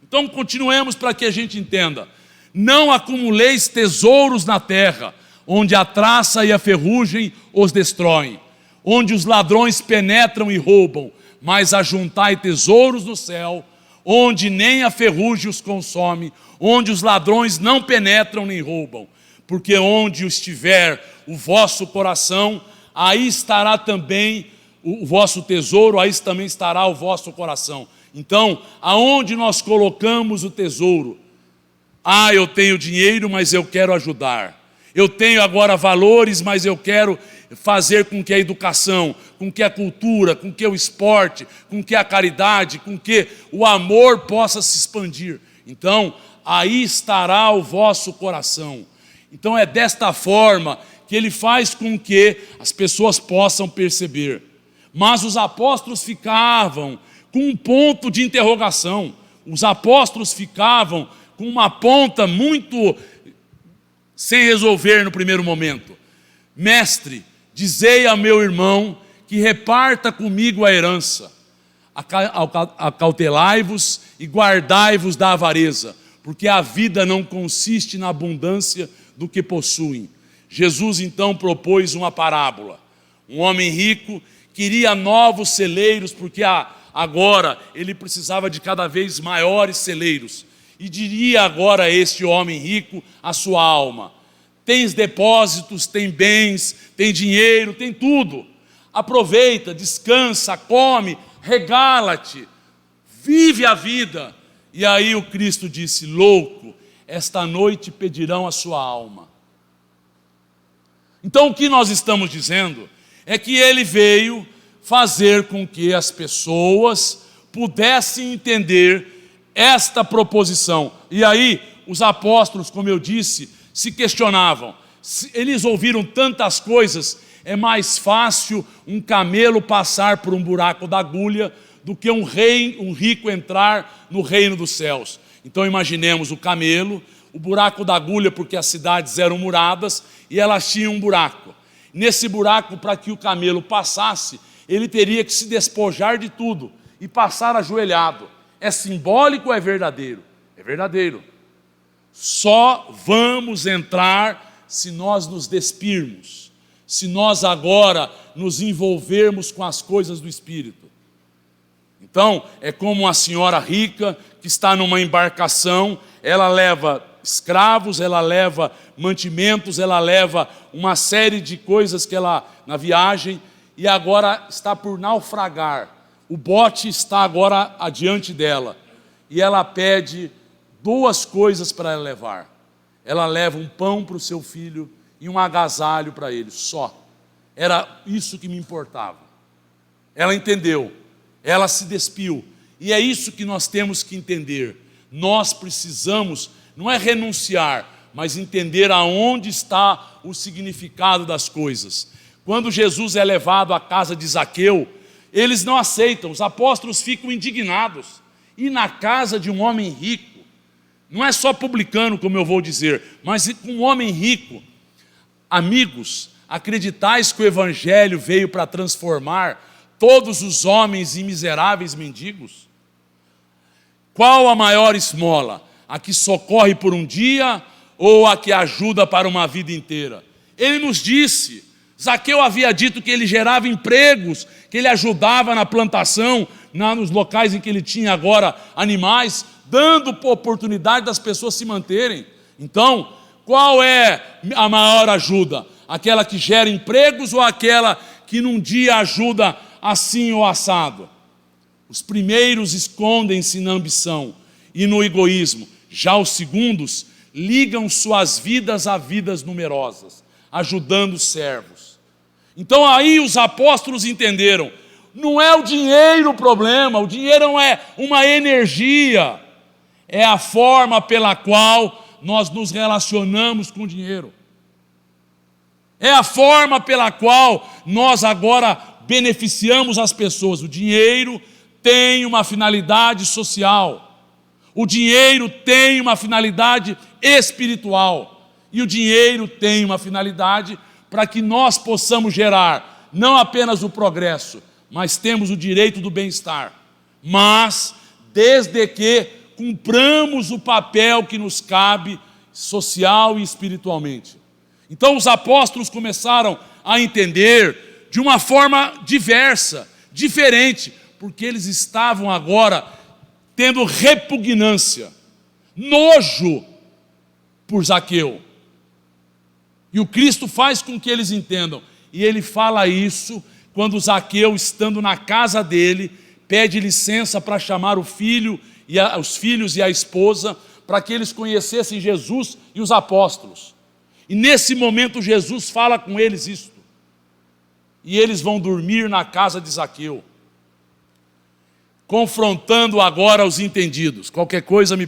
Então continuemos para que a gente entenda. Não acumuleis tesouros na terra, onde a traça e a ferrugem os destroem, onde os ladrões penetram e roubam, mas ajuntai tesouros no céu, onde nem a ferrugem os consome, onde os ladrões não penetram nem roubam, porque onde estiver o vosso coração, aí estará também o vosso tesouro, aí também estará o vosso coração. Então, aonde nós colocamos o tesouro? Eu tenho dinheiro, mas eu quero ajudar. Eu tenho agora valores, mas eu quero fazer com que a educação, com que a cultura, com que o esporte, com que a caridade, com que o amor possa se expandir. Então, aí estará o vosso coração. Então é desta forma que ele faz com que as pessoas possam perceber. Mas os apóstolos ficavam com um ponto de interrogação. Os apóstolos ficavam com uma ponta muito sem resolver no primeiro momento. Mestre, dizei a meu irmão que reparta comigo a herança. Acautelai-vos e guardai-vos da avareza, porque a vida não consiste na abundância do que possuem. Jesus então propôs uma parábola. Um homem rico queria novos celeiros, porque agora ele precisava de cada vez maiores celeiros. E diria agora a este homem rico a sua alma: tens depósitos, tem bens, tem dinheiro, tem tudo. Aproveita, descansa, come, regala-te, vive a vida. E aí o Cristo disse: louco, esta noite pedirão a sua alma. Então o que nós estamos dizendo é que ele veio fazer com que as pessoas pudessem entender esta proposição. E aí os apóstolos, como eu disse, se questionavam. Eles ouviram tantas coisas. É mais fácil um camelo passar por um buraco da agulha do que um rico entrar no reino dos céus. Então imaginemos o camelo, o buraco da agulha, porque as cidades eram muradas e elas tinham um buraco. Nesse buraco, para que o camelo passasse, ele teria que se despojar de tudo e passar ajoelhado. É simbólico ou é verdadeiro? É verdadeiro. Só vamos entrar se nós nos despirmos, se nós agora nos envolvermos com as coisas do Espírito. Então, é como uma senhora rica que está numa embarcação, ela leva escravos, ela leva mantimentos, ela leva uma série de coisas que ela, na viagem, e agora está por naufragar. O bote está agora adiante dela, e ela pede duas coisas para ela levar. Ela leva um pão para o seu filho e um agasalho para ele, só. Era isso que me importava. Ela entendeu, ela se despiu, e é isso que nós temos que entender. Nós precisamos, não é renunciar, mas entender aonde está o significado das coisas. Quando Jesus é levado à casa de Zaqueu, eles não aceitam, os apóstolos ficam indignados. E na casa de um homem rico, não é só publicano, como eu vou dizer, mas um homem rico. Amigos, acreditais que o evangelho veio para transformar todos os homens em miseráveis mendigos? Qual a maior esmola? A que socorre por um dia ou a que ajuda para uma vida inteira? Ele nos disse, Zaqueu havia dito que ele gerava empregos, que ele ajudava na plantação, nos locais em que ele tinha agora animais, dando oportunidade das pessoas se manterem. Então, qual é a maior ajuda? Aquela que gera empregos ou aquela que num dia ajuda assim ou assado? Os primeiros escondem-se na ambição e no egoísmo. Já os segundos ligam suas vidas a vidas numerosas, ajudando os servos. Então aí os apóstolos entenderam, não é o dinheiro o problema, o dinheiro não é uma energia, é a forma pela qual nós nos relacionamos com o dinheiro. É a forma pela qual nós agora beneficiamos as pessoas. O dinheiro tem uma finalidade social. O dinheiro tem uma finalidade espiritual. E o dinheiro tem uma finalidade para que nós possamos gerar não apenas o progresso, mas temos o direito do bem-estar. Mas desde que cumpramos o papel que nos cabe social e espiritualmente. Então os apóstolos começaram a entender de uma forma diversa, diferente, porque eles estavam agora tendo repugnância, nojo por Zaqueu. E o Cristo faz com que eles entendam. E ele fala isso quando Zaqueu, estando na casa dele, pede licença para chamar o filho os filhos e a esposa, para que eles conhecessem Jesus e os apóstolos. E nesse momento Jesus fala com eles isto. E eles vão dormir na casa de Zaqueu, confrontando agora os entendidos. Qualquer coisa me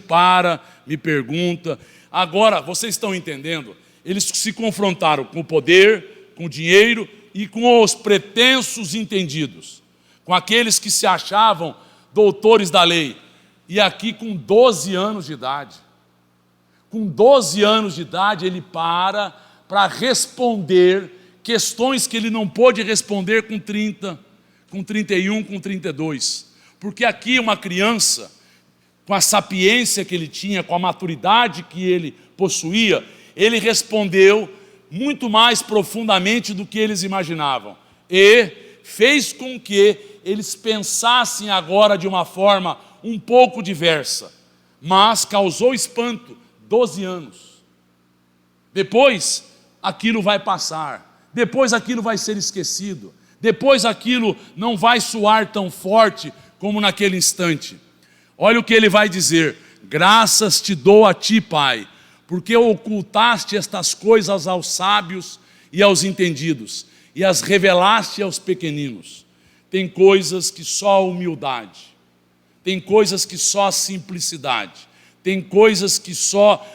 pergunta. Agora, vocês estão entendendo? Eles se confrontaram com o poder, com o dinheiro e com os pretensos entendidos, com aqueles que se achavam doutores da lei. E aqui com 12 anos de idade. Com 12 anos de idade ele para responder questões que ele não pôde responder com 30, com 31, com 32. Porque aqui uma criança, com a sapiência que ele tinha, com a maturidade que ele possuía, ele respondeu muito mais profundamente do que eles imaginavam. E fez com que eles pensassem agora de uma forma um pouco diversa, mas causou espanto. 12 anos. Depois aquilo vai passar, depois aquilo vai ser esquecido, depois aquilo não vai soar tão forte como naquele instante. Olha o que ele vai dizer: graças te dou a ti, Pai, porque ocultaste estas coisas aos sábios e aos entendidos, e as revelaste aos pequeninos. Tem coisas que só a humildade, tem coisas que só a simplicidade, tem coisas que só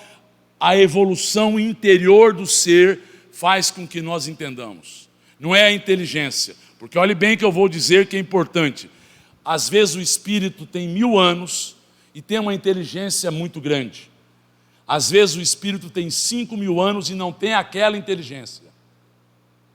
a evolução interior do ser faz com que nós entendamos. Não é a inteligência, porque olhe bem que eu vou dizer que é importante. Às vezes o espírito tem 1000 anos e tem uma inteligência muito grande. Às vezes o espírito tem 5.000 anos e não tem aquela inteligência.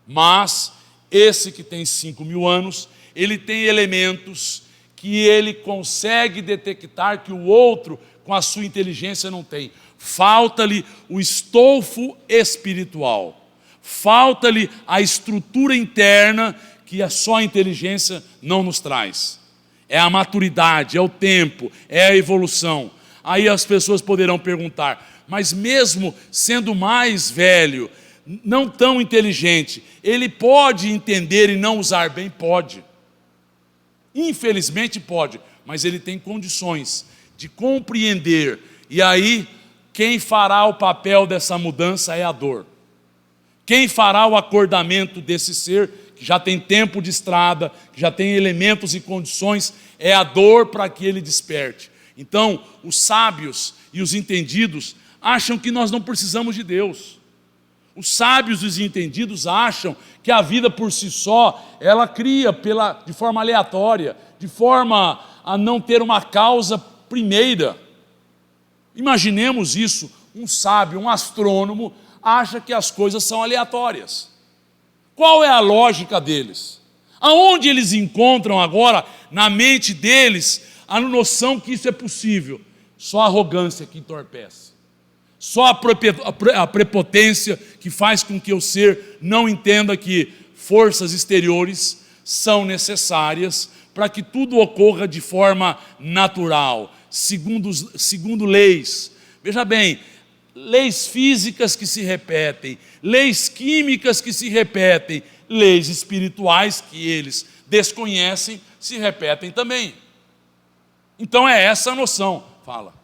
Mas esse que tem 5.000 anos, ele tem elementos que ele consegue detectar que o outro, com a sua inteligência, não tem. Falta-lhe o estofo espiritual. Falta-lhe a estrutura interna que só a inteligência não nos traz. É a maturidade, é o tempo, é a evolução. Aí as pessoas poderão perguntar, mas mesmo sendo mais velho, não tão inteligente, ele pode entender e não usar bem? Pode. Infelizmente pode, mas ele tem condições de compreender. E aí, quem fará o papel dessa mudança é a dor. Quem fará o acordamento desse ser, que já tem tempo de estrada, que já tem elementos e condições, é a dor para que ele desperte. Então, os sábios e os entendidos acham que nós não precisamos de Deus. Os sábios e os entendidos acham que a vida por si só, ela cria de forma aleatória, de forma a não ter uma causa primeira. Imaginemos isso, um sábio, um astrônomo, acha que as coisas são aleatórias. Qual é a lógica deles? Aonde eles encontram agora, na mente deles, a noção que isso é possível? Só a arrogância que entorpece. Só a prepotência que faz com que o ser não entenda que forças exteriores são necessárias para que tudo ocorra de forma natural, segundo leis. Veja bem, leis físicas que se repetem, leis químicas que se repetem, leis espirituais que eles desconhecem se repetem também. Então é essa a noção. Fala.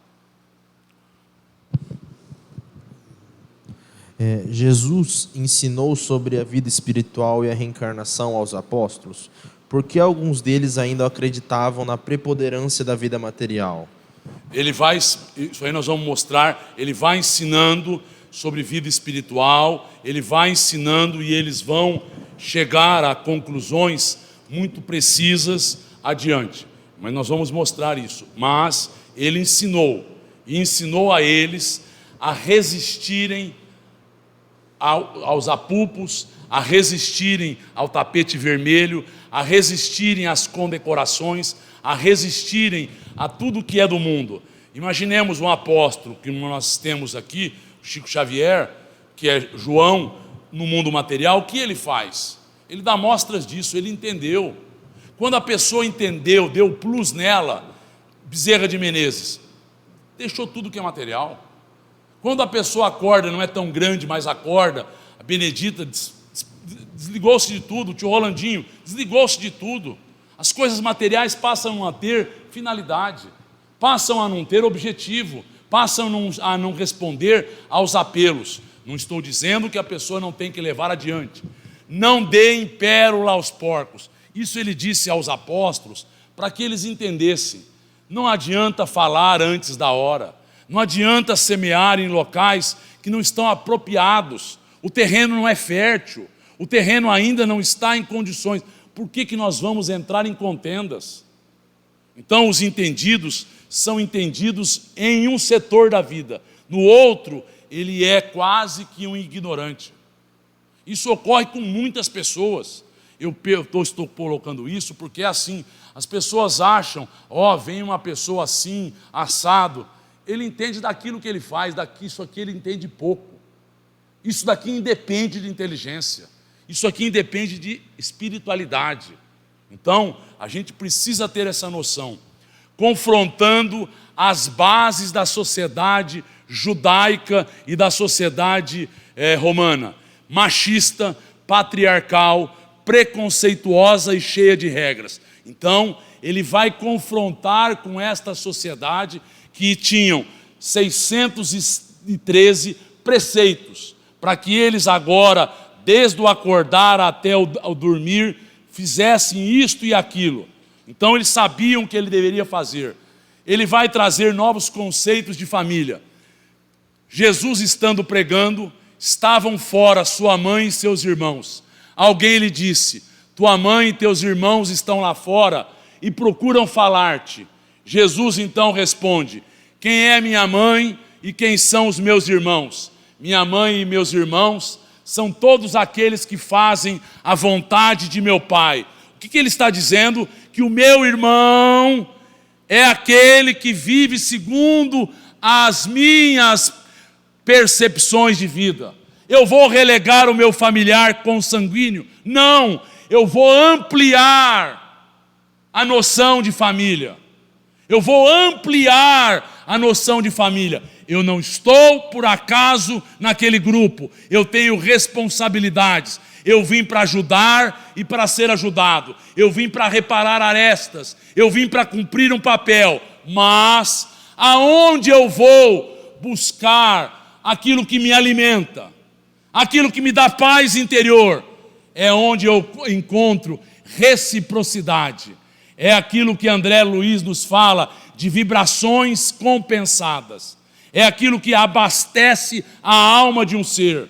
Jesus ensinou sobre a vida espiritual e a reencarnação aos apóstolos, porque alguns deles ainda acreditavam na preponderância da vida material. Isso aí nós vamos mostrar, ele vai ensinando sobre vida espiritual, ele vai ensinando e eles vão chegar a conclusões muito precisas adiante. Mas nós vamos mostrar isso. Mas ele ensinou a eles a resistirem aos apupos, a resistirem ao tapete vermelho, a resistirem às condecorações, a resistirem a tudo que é do mundo. Imaginemos um apóstolo que nós temos aqui, Chico Xavier, que é João, no mundo material. O que ele faz? Ele dá mostras disso, ele entendeu. Quando a pessoa entendeu, deu plus nela, Bezerra de Menezes, deixou tudo que é material. Quando a pessoa acorda, não é tão grande, mas acorda, a Benedita desligou-se de tudo, o tio Rolandinho desligou-se de tudo. As coisas materiais passam a ter finalidade, passam a não ter objetivo, passam a não responder aos apelos. Não estou dizendo que a pessoa não tem que levar adiante. Não deem pérola aos porcos. Isso ele disse aos apóstolos para que eles entendessem. Não adianta falar antes da hora. Não adianta semear em locais que não estão apropriados. O terreno não é fértil. O terreno ainda não está em condições. Por que nós vamos entrar em contendas? Então, os entendidos são entendidos em um setor da vida. No outro, ele é quase que um ignorante. Isso ocorre com muitas pessoas. Eu estou colocando isso porque é assim. As pessoas acham, vem uma pessoa assim, assado. Ele entende daquilo que ele faz, isso aqui ele entende pouco. Isso daqui independe de inteligência. Isso aqui independe de espiritualidade. Então, a gente precisa ter essa noção. Confrontando as bases da sociedade judaica e da sociedade romana. Machista, patriarcal, preconceituosa e cheia de regras. Então, ele vai confrontar com esta sociedade que tinham 613 preceitos, para que eles agora, desde o acordar até o dormir, fizessem isto e aquilo. Então eles sabiam o que ele deveria fazer. Ele vai trazer novos conceitos de família. Jesus, estando pregando, estavam fora sua mãe e seus irmãos. Alguém lhe disse: tua mãe e teus irmãos estão lá fora e procuram falar-te. Jesus então responde: quem é minha mãe e quem são os meus irmãos? Minha mãe e meus irmãos são todos aqueles que fazem a vontade de meu Pai. O que ele está dizendo? Que o meu irmão é aquele que vive segundo as minhas percepções de vida. Eu vou relegar o meu familiar consanguíneo? Não, eu vou ampliar a noção de família. Eu vou ampliar a noção de família. Eu não estou, por acaso, naquele grupo. Eu tenho responsabilidades. Eu vim para ajudar e para ser ajudado. Eu vim para reparar arestas. Eu vim para cumprir um papel. Mas aonde eu vou buscar aquilo que me alimenta, aquilo que me dá paz interior, é onde eu encontro reciprocidade. É aquilo que André Luiz nos fala de vibrações compensadas. É aquilo que abastece a alma de um ser.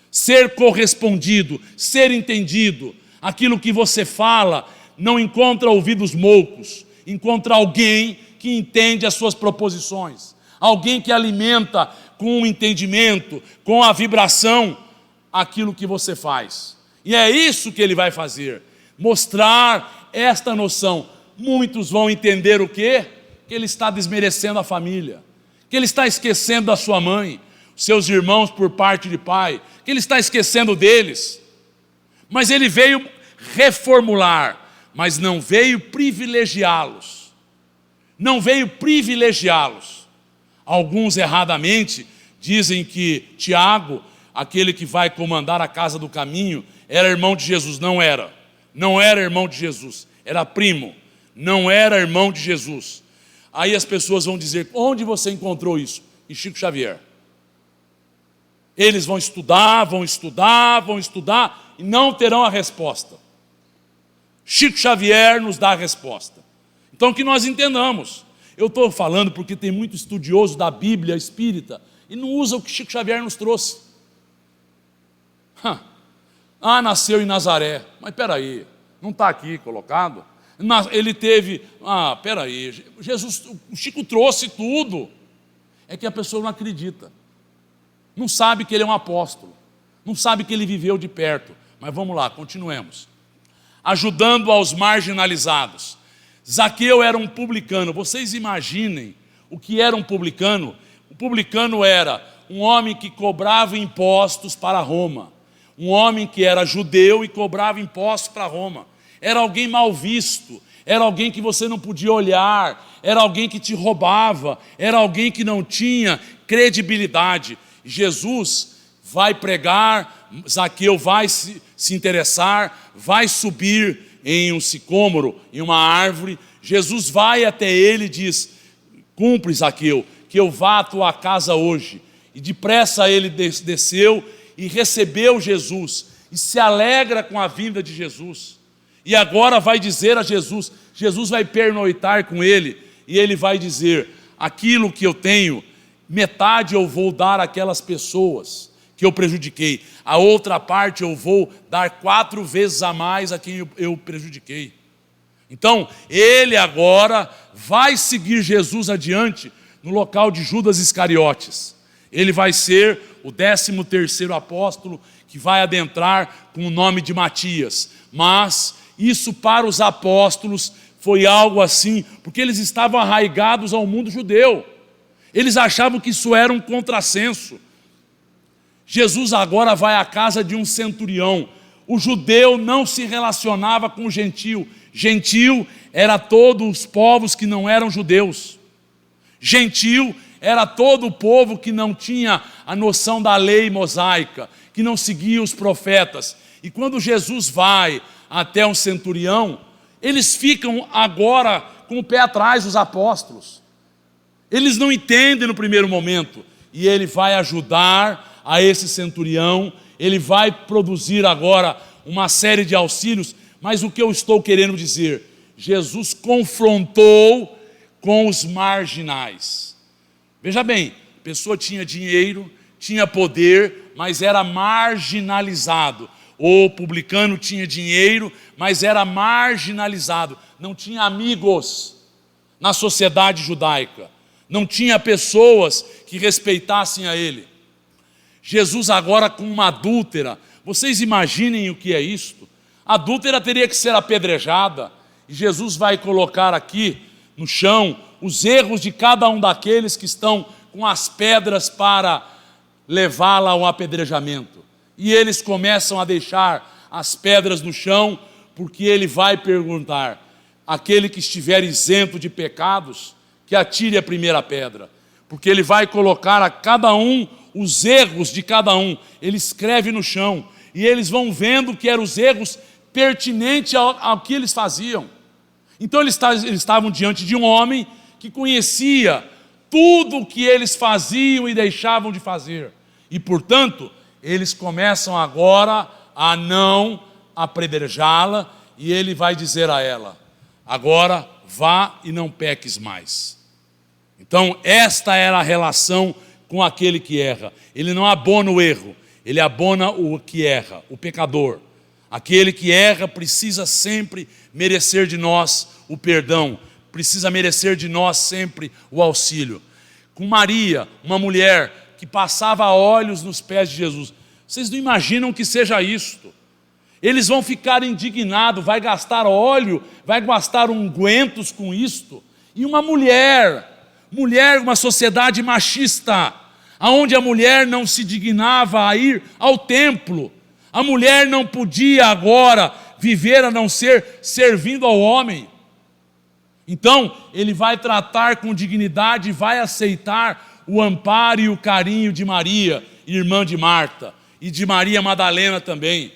Ser correspondido, ser entendido. Aquilo que você fala não encontra ouvidos moucos. Encontra alguém que entende as suas proposições. Alguém que alimenta com o entendimento, com a vibração, aquilo que você faz. E é isso que ele vai fazer. Mostrar esta noção. Muitos vão entender o quê? Que ele está desmerecendo a família. Que ele está esquecendo da sua mãe, seus irmãos por parte de pai, que ele está esquecendo deles. Mas ele veio reformular, mas não veio privilegiá-los. não veio privilegiá-los. Alguns erradamente dizem que Tiago, aquele que vai comandar a casa do caminho, era irmão de Jesus. Não era. Não era irmão de Jesus. Era primo. Não era irmão de Jesus. Aí as pessoas vão dizer: onde você encontrou isso? Em Chico Xavier. Eles vão estudar e não terão a resposta. Chico Xavier nos dá a resposta. Então que nós entendamos. Eu estou falando porque tem muito estudioso da Bíblia espírita e não usa o que Chico Xavier nos trouxe. Nasceu em Nazaré. Mas espera aí, não está aqui colocado? Ele teve... espera aí, Jesus, o Chico trouxe tudo. É que a pessoa não acredita. Não sabe que ele é um apóstolo. Não sabe que ele viveu de perto. Mas vamos lá, continuemos. Ajudando aos marginalizados. Zaqueu era um publicano. Vocês imaginem o que era um publicano? O publicano era um homem que cobrava impostos para Roma. Um homem que era judeu e cobrava impostos para Roma. Era alguém mal visto. Era alguém que você não podia olhar. Era alguém que te roubava. Era alguém que não tinha credibilidade. Jesus vai pregar, Zaqueu vai se interessar, vai subir em um sicômoro, em uma árvore. Jesus vai até ele e diz: cumpre, Zaqueu, que eu vá à tua casa hoje. E depressa ele desceu e recebeu Jesus e se alegra com a vinda de Jesus. E agora vai dizer a Jesus, Jesus vai pernoitar com ele e ele vai dizer: aquilo que eu tenho, metade eu vou dar àquelas pessoas que eu prejudiquei, a outra parte eu vou dar 4 vezes a mais a quem eu prejudiquei. Então, ele agora vai seguir Jesus adiante no local de Judas Iscariotes. Ele vai ser o 13º apóstolo que vai adentrar com o nome de Matias. Mas isso para os apóstolos foi algo assim, porque eles estavam arraigados ao mundo judeu. Eles achavam que isso era um contrassenso. Jesus agora vai à casa de um centurião. O judeu não se relacionava com o gentil. Gentil era todos os povos que não eram judeus. Gentil era todo o povo que não tinha a noção da lei mosaica, que não seguia os profetas. E quando Jesus vai até um centurião, eles ficam agora com o pé atrás, os apóstolos. Eles não entendem no primeiro momento. E ele vai ajudar a esse centurião, ele vai produzir agora uma série de auxílios, mas o que eu estou querendo dizer? Jesus confrontou com os marginais. Veja bem, a pessoa tinha dinheiro, tinha poder, mas era marginalizado. O publicano tinha dinheiro, mas era marginalizado. Não tinha amigos na sociedade judaica. Não tinha pessoas que respeitassem a ele. Jesus agora com uma adúltera. Vocês imaginem o que é isto? A adúltera teria que ser apedrejada. E Jesus vai colocar aqui no chão os erros de cada um daqueles que estão com as pedras para levá-la ao apedrejamento. E eles começam a deixar as pedras no chão, porque ele vai perguntar: aquele que estiver isento de pecados, que atire a primeira pedra. Porque ele vai colocar a cada um os erros de cada um. Ele escreve no chão. E eles vão vendo que eram os erros pertinentes ao que eles faziam. Então eles estavam diante de um homem que conhecia tudo o que eles faziam e deixavam de fazer. E, portanto, eles começam agora a não apedrejá-la, e ele vai dizer a ela: agora vá e não peques mais. Então, esta era a relação com aquele que erra. Ele não abona o erro, ele abona o que erra, o pecador. Aquele que erra precisa sempre merecer de nós o perdão, precisa merecer de nós sempre o auxílio. Com Maria, uma mulher que passava óleos nos pés de Jesus. Vocês não imaginam que seja isto. Eles vão ficar indignados, vai gastar óleo, vai gastar ungüentos com isto. E uma mulher, uma sociedade machista, onde a mulher não se dignava a ir ao templo. A mulher não podia agora viver a não ser servindo ao homem. Então, ele vai tratar com dignidade e vai aceitar o amparo e o carinho de Maria, irmã de Marta, e de Maria Madalena também.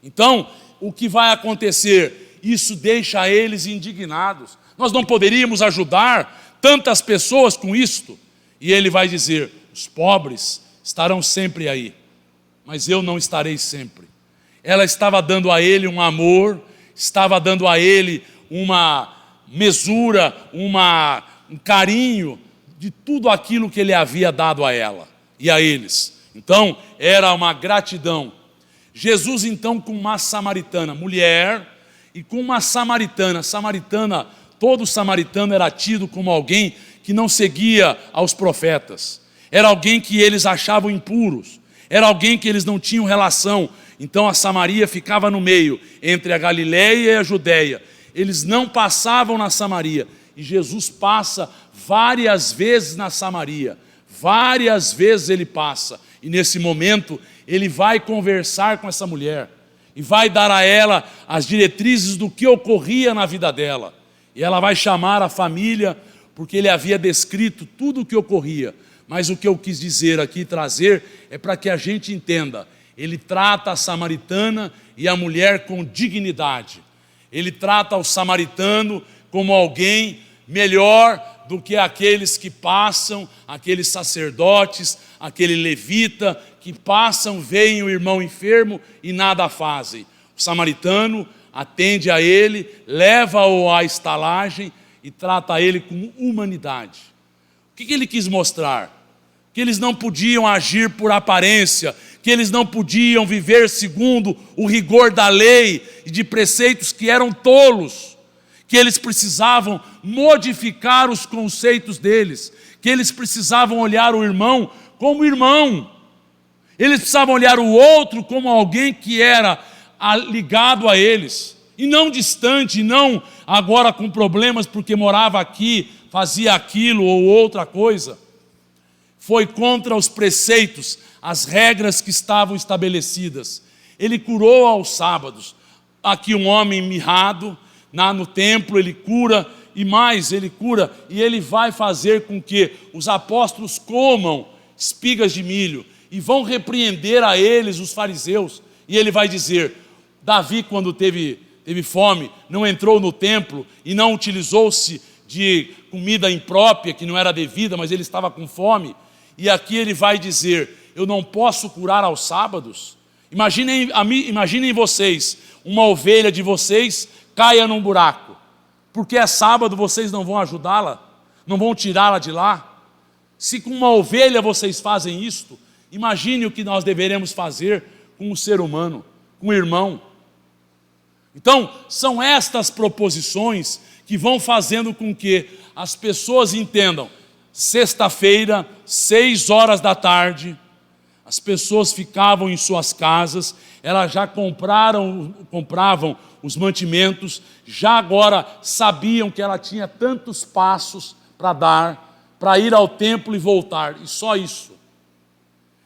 Então, o que vai acontecer? Isso deixa eles indignados. Nós não poderíamos ajudar tantas pessoas com isto? E ele vai dizer: os pobres estarão sempre aí, mas eu não estarei sempre. Ela estava dando a ele um amor, estava dando a ele uma mesura, um carinho de tudo aquilo que ele havia dado a ela e a eles. Então, era uma gratidão. Jesus, então, com uma samaritana, mulher, e com uma samaritana. Todo samaritano era tido como alguém que não seguia aos profetas. Era alguém que eles achavam impuros. Era alguém que eles não tinham relação. Então a Samaria ficava no meio, entre a Galileia e a Judéia. Eles não passavam na Samaria. E Jesus passa várias vezes na Samaria. Várias vezes ele passa. E nesse momento ele vai conversar com essa mulher. E vai dar a ela as diretrizes do que ocorria na vida dela. E ela vai chamar a família, porque ele havia descrito tudo o que ocorria. Mas o que eu quis dizer aqui, trazer, é para que a gente entenda. Ele trata a samaritana e a mulher com dignidade. Ele trata o samaritano como alguém melhor do que aqueles que passam, aqueles sacerdotes, aquele levita, que passam, veem o irmão enfermo e nada fazem. O samaritano atende a ele, leva-o à estalagem e trata ele com humanidade. O que ele quis mostrar? Que eles não podiam agir por aparência, que eles não podiam viver segundo o rigor da lei e de preceitos que eram tolos, que eles precisavam modificar os conceitos deles, que eles precisavam olhar o irmão como irmão, eles precisavam olhar o outro como alguém que era ligado a eles, e não distante, e não agora com problemas porque morava aqui, fazia aquilo ou outra coisa. Foi contra os preceitos, as regras que estavam estabelecidas. Ele curou aos sábados. Aqui um homem mirrado, no templo ele cura, e mais, ele cura, e ele vai fazer com que os apóstolos comam espigas de milho, e vão repreender a eles os fariseus, e ele vai dizer: Davi, quando teve fome, não entrou no templo e não utilizou-se de comida imprópria, que não era devida, mas ele estava com fome. E aqui ele vai dizer: eu não posso curar aos sábados. Imaginem vocês, uma ovelha de vocês caia num buraco, porque é sábado, vocês não vão ajudá-la, não vão tirá-la de lá. Se com uma ovelha vocês fazem isto, imagine o que nós deveremos fazer com o ser humano, com o irmão. Então, são estas proposições que vão fazendo com que as pessoas entendam. Sexta-feira, 18h, as pessoas ficavam em suas casas, elas já compravam os mantimentos, já agora sabiam que ela tinha tantos passos para dar, para ir ao templo e voltar, e só isso.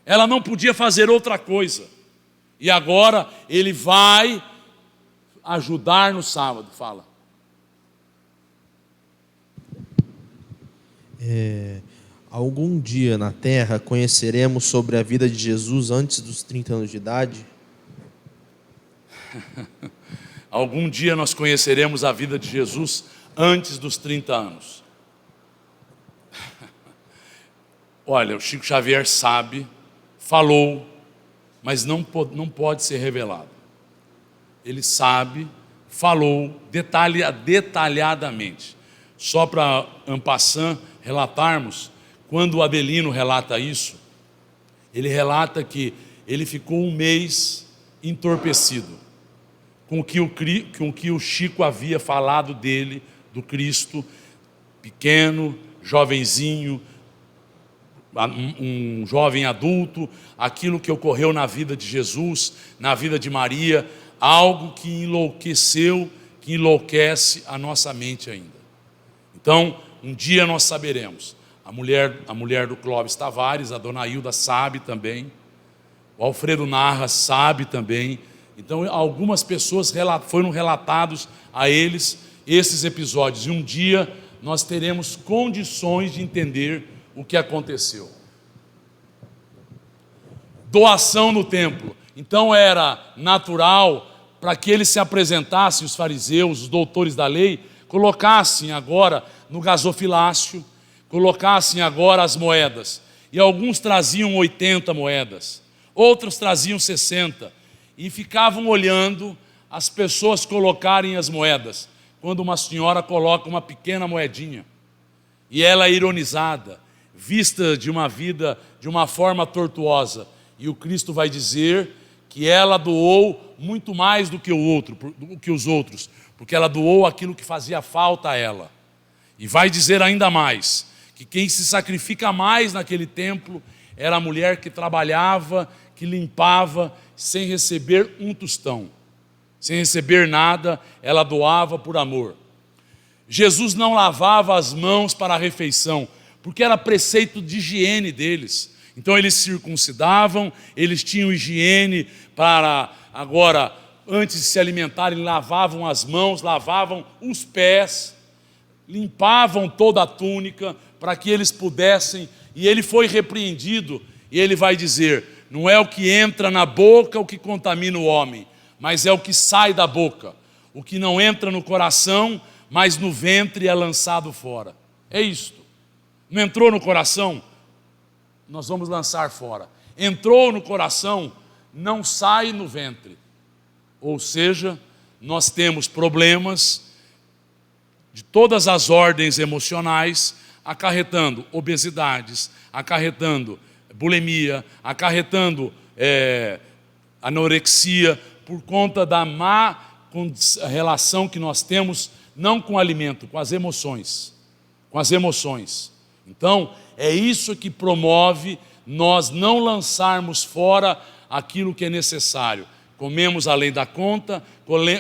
Ela não podia fazer outra coisa. E agora ele vai ajudar no sábado, fala. Algum dia na Terra conheceremos sobre a vida de Jesus antes dos 30 anos de idade? Algum dia nós conheceremos a vida de Jesus antes dos 30 anos. Olha, o Chico Xavier sabe, falou, mas não pode ser revelado. Ele sabe, falou detalhadamente. Só para en passant relatarmos, quando o Adelino relata isso, ele relata que ele ficou um mês entorpecido com o que o Chico havia falado dele, do Cristo, pequeno, jovenzinho, um jovem adulto, aquilo que ocorreu na vida de Jesus, na vida de Maria, algo que enlouqueceu, que enlouquece a nossa mente ainda. Então, um dia nós saberemos. A mulher do Clóvis Tavares, a dona Hilda sabe também, o Alfredo Narra sabe também. Então, algumas pessoas foram relatados a eles, esses episódios. E um dia nós teremos condições de entender o que aconteceu. Doação no templo. Então era natural, para que eles se apresentassem, os fariseus, os doutores da lei, colocassem agora no gasofilácio, colocassem agora as moedas. E alguns traziam 80 moedas, outros traziam 60. E ficavam olhando as pessoas colocarem as moedas. Quando uma senhora coloca uma pequena moedinha, e ela é ironizada, vista de uma vida de uma forma tortuosa, e o Cristo vai dizer que ela doou muito mais do que os outros, porque ela doou aquilo que fazia falta a ela. E vai dizer ainda mais, que quem se sacrifica mais naquele templo era a mulher que trabalhava, que limpava, sem receber um tostão, sem receber nada, ela doava por amor. Jesus não lavava as mãos para a refeição, porque era preceito de higiene deles. Então eles circuncidavam, eles tinham higiene para agora, antes de se alimentarem, lavavam as mãos, lavavam os pés, limpavam toda a túnica para que eles pudessem. E ele foi repreendido e ele vai dizer: não é o que entra na boca o que contamina o homem, mas é o que sai da boca, o que não entra no coração, mas no ventre é lançado fora. É isto. Não entrou no coração, nós vamos lançar fora. Entrou no coração, não sai no ventre. Ou seja, nós temos problemas de todas as ordens emocionais, acarretando obesidades, acarretando bulimia, acarretando anorexia, por conta da má relação que nós temos, não com o alimento, com as emoções. Com as emoções. Então, é isso que promove nós não lançarmos fora aquilo que é necessário. Comemos além da conta,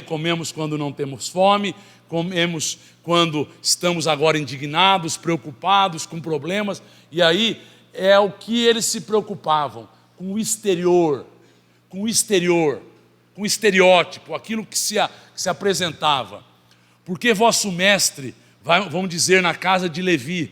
comemos quando não temos fome, comemos quando estamos agora indignados, preocupados, com problemas. E aí é o que eles se preocupavam, com o exterior, com o estereótipo, aquilo que se apresentava. Porque vosso mestre, vamos dizer na casa de Levi,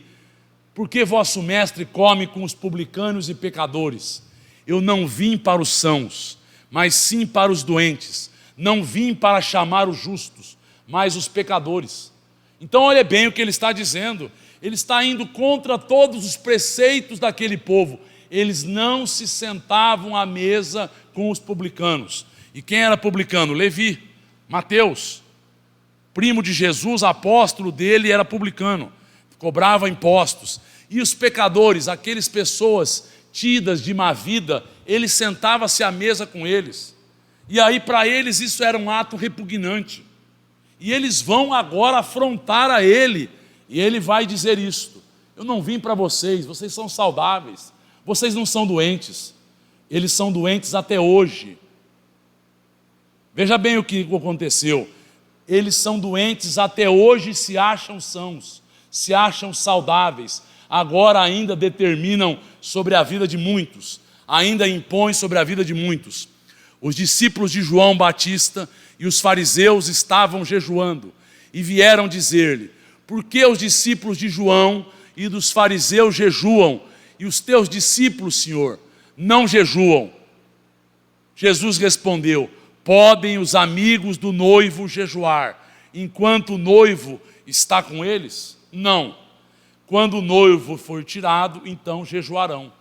porque vosso mestre come com os publicanos e pecadores? Eu não vim para os sãos, mas sim para os doentes. Não vim para chamar os justos, mas os pecadores. Então olha bem o que ele está dizendo. Ele está indo contra todos os preceitos daquele povo. Eles não se sentavam à mesa com os publicanos. E quem era publicano? Levi, Mateus, primo de Jesus, apóstolo dele, era publicano, cobrava impostos. E os pecadores, aquelas pessoas tidas de má vida, ele sentava-se à mesa com eles. E aí para eles isso era um ato repugnante. E eles vão agora afrontar a ele. E ele vai dizer isto: eu não vim para vocês, vocês são saudáveis, vocês não são doentes. Eles são doentes até hoje. Veja bem o que aconteceu. Eles são doentes até hoje e se acham sãos, se acham saudáveis. Agora ainda determinam sobre a vida de muitos, ainda impõem sobre a vida de muitos. Os discípulos de João Batista e os fariseus estavam jejuando e vieram dizer-lhe: por que os discípulos de João e dos fariseus jejuam e os teus discípulos, Senhor, não jejuam? Jesus respondeu: podem os amigos do noivo jejuar enquanto o noivo está com eles? Não. Quando o noivo for tirado, então jejuarão.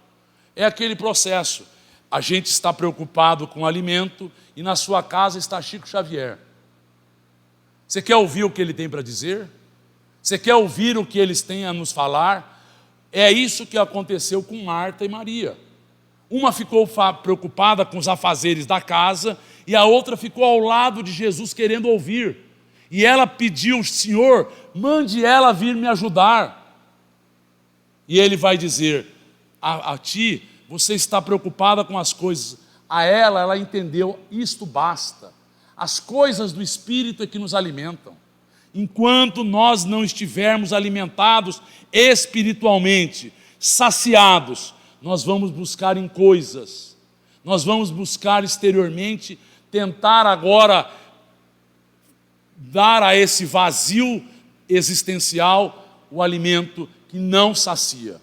É aquele processo. A gente está preocupado com o alimento e na sua casa está Chico Xavier. Você quer ouvir o que ele tem para dizer? Você quer ouvir o que eles têm a nos falar? É isso que aconteceu com Marta e Maria. Uma ficou preocupada com os afazeres da casa e a outra ficou ao lado de Jesus querendo ouvir. E ela pediu: Senhor, mande ela vir me ajudar. E ele vai dizer: a ti, você está preocupada com as coisas. A ela entendeu: isto basta. As coisas do Espírito é que nos alimentam. Enquanto nós não estivermos alimentados espiritualmente, saciados, nós vamos buscar em coisas, nós vamos buscar exteriormente, tentar agora dar a esse vazio existencial o alimento que não sacia.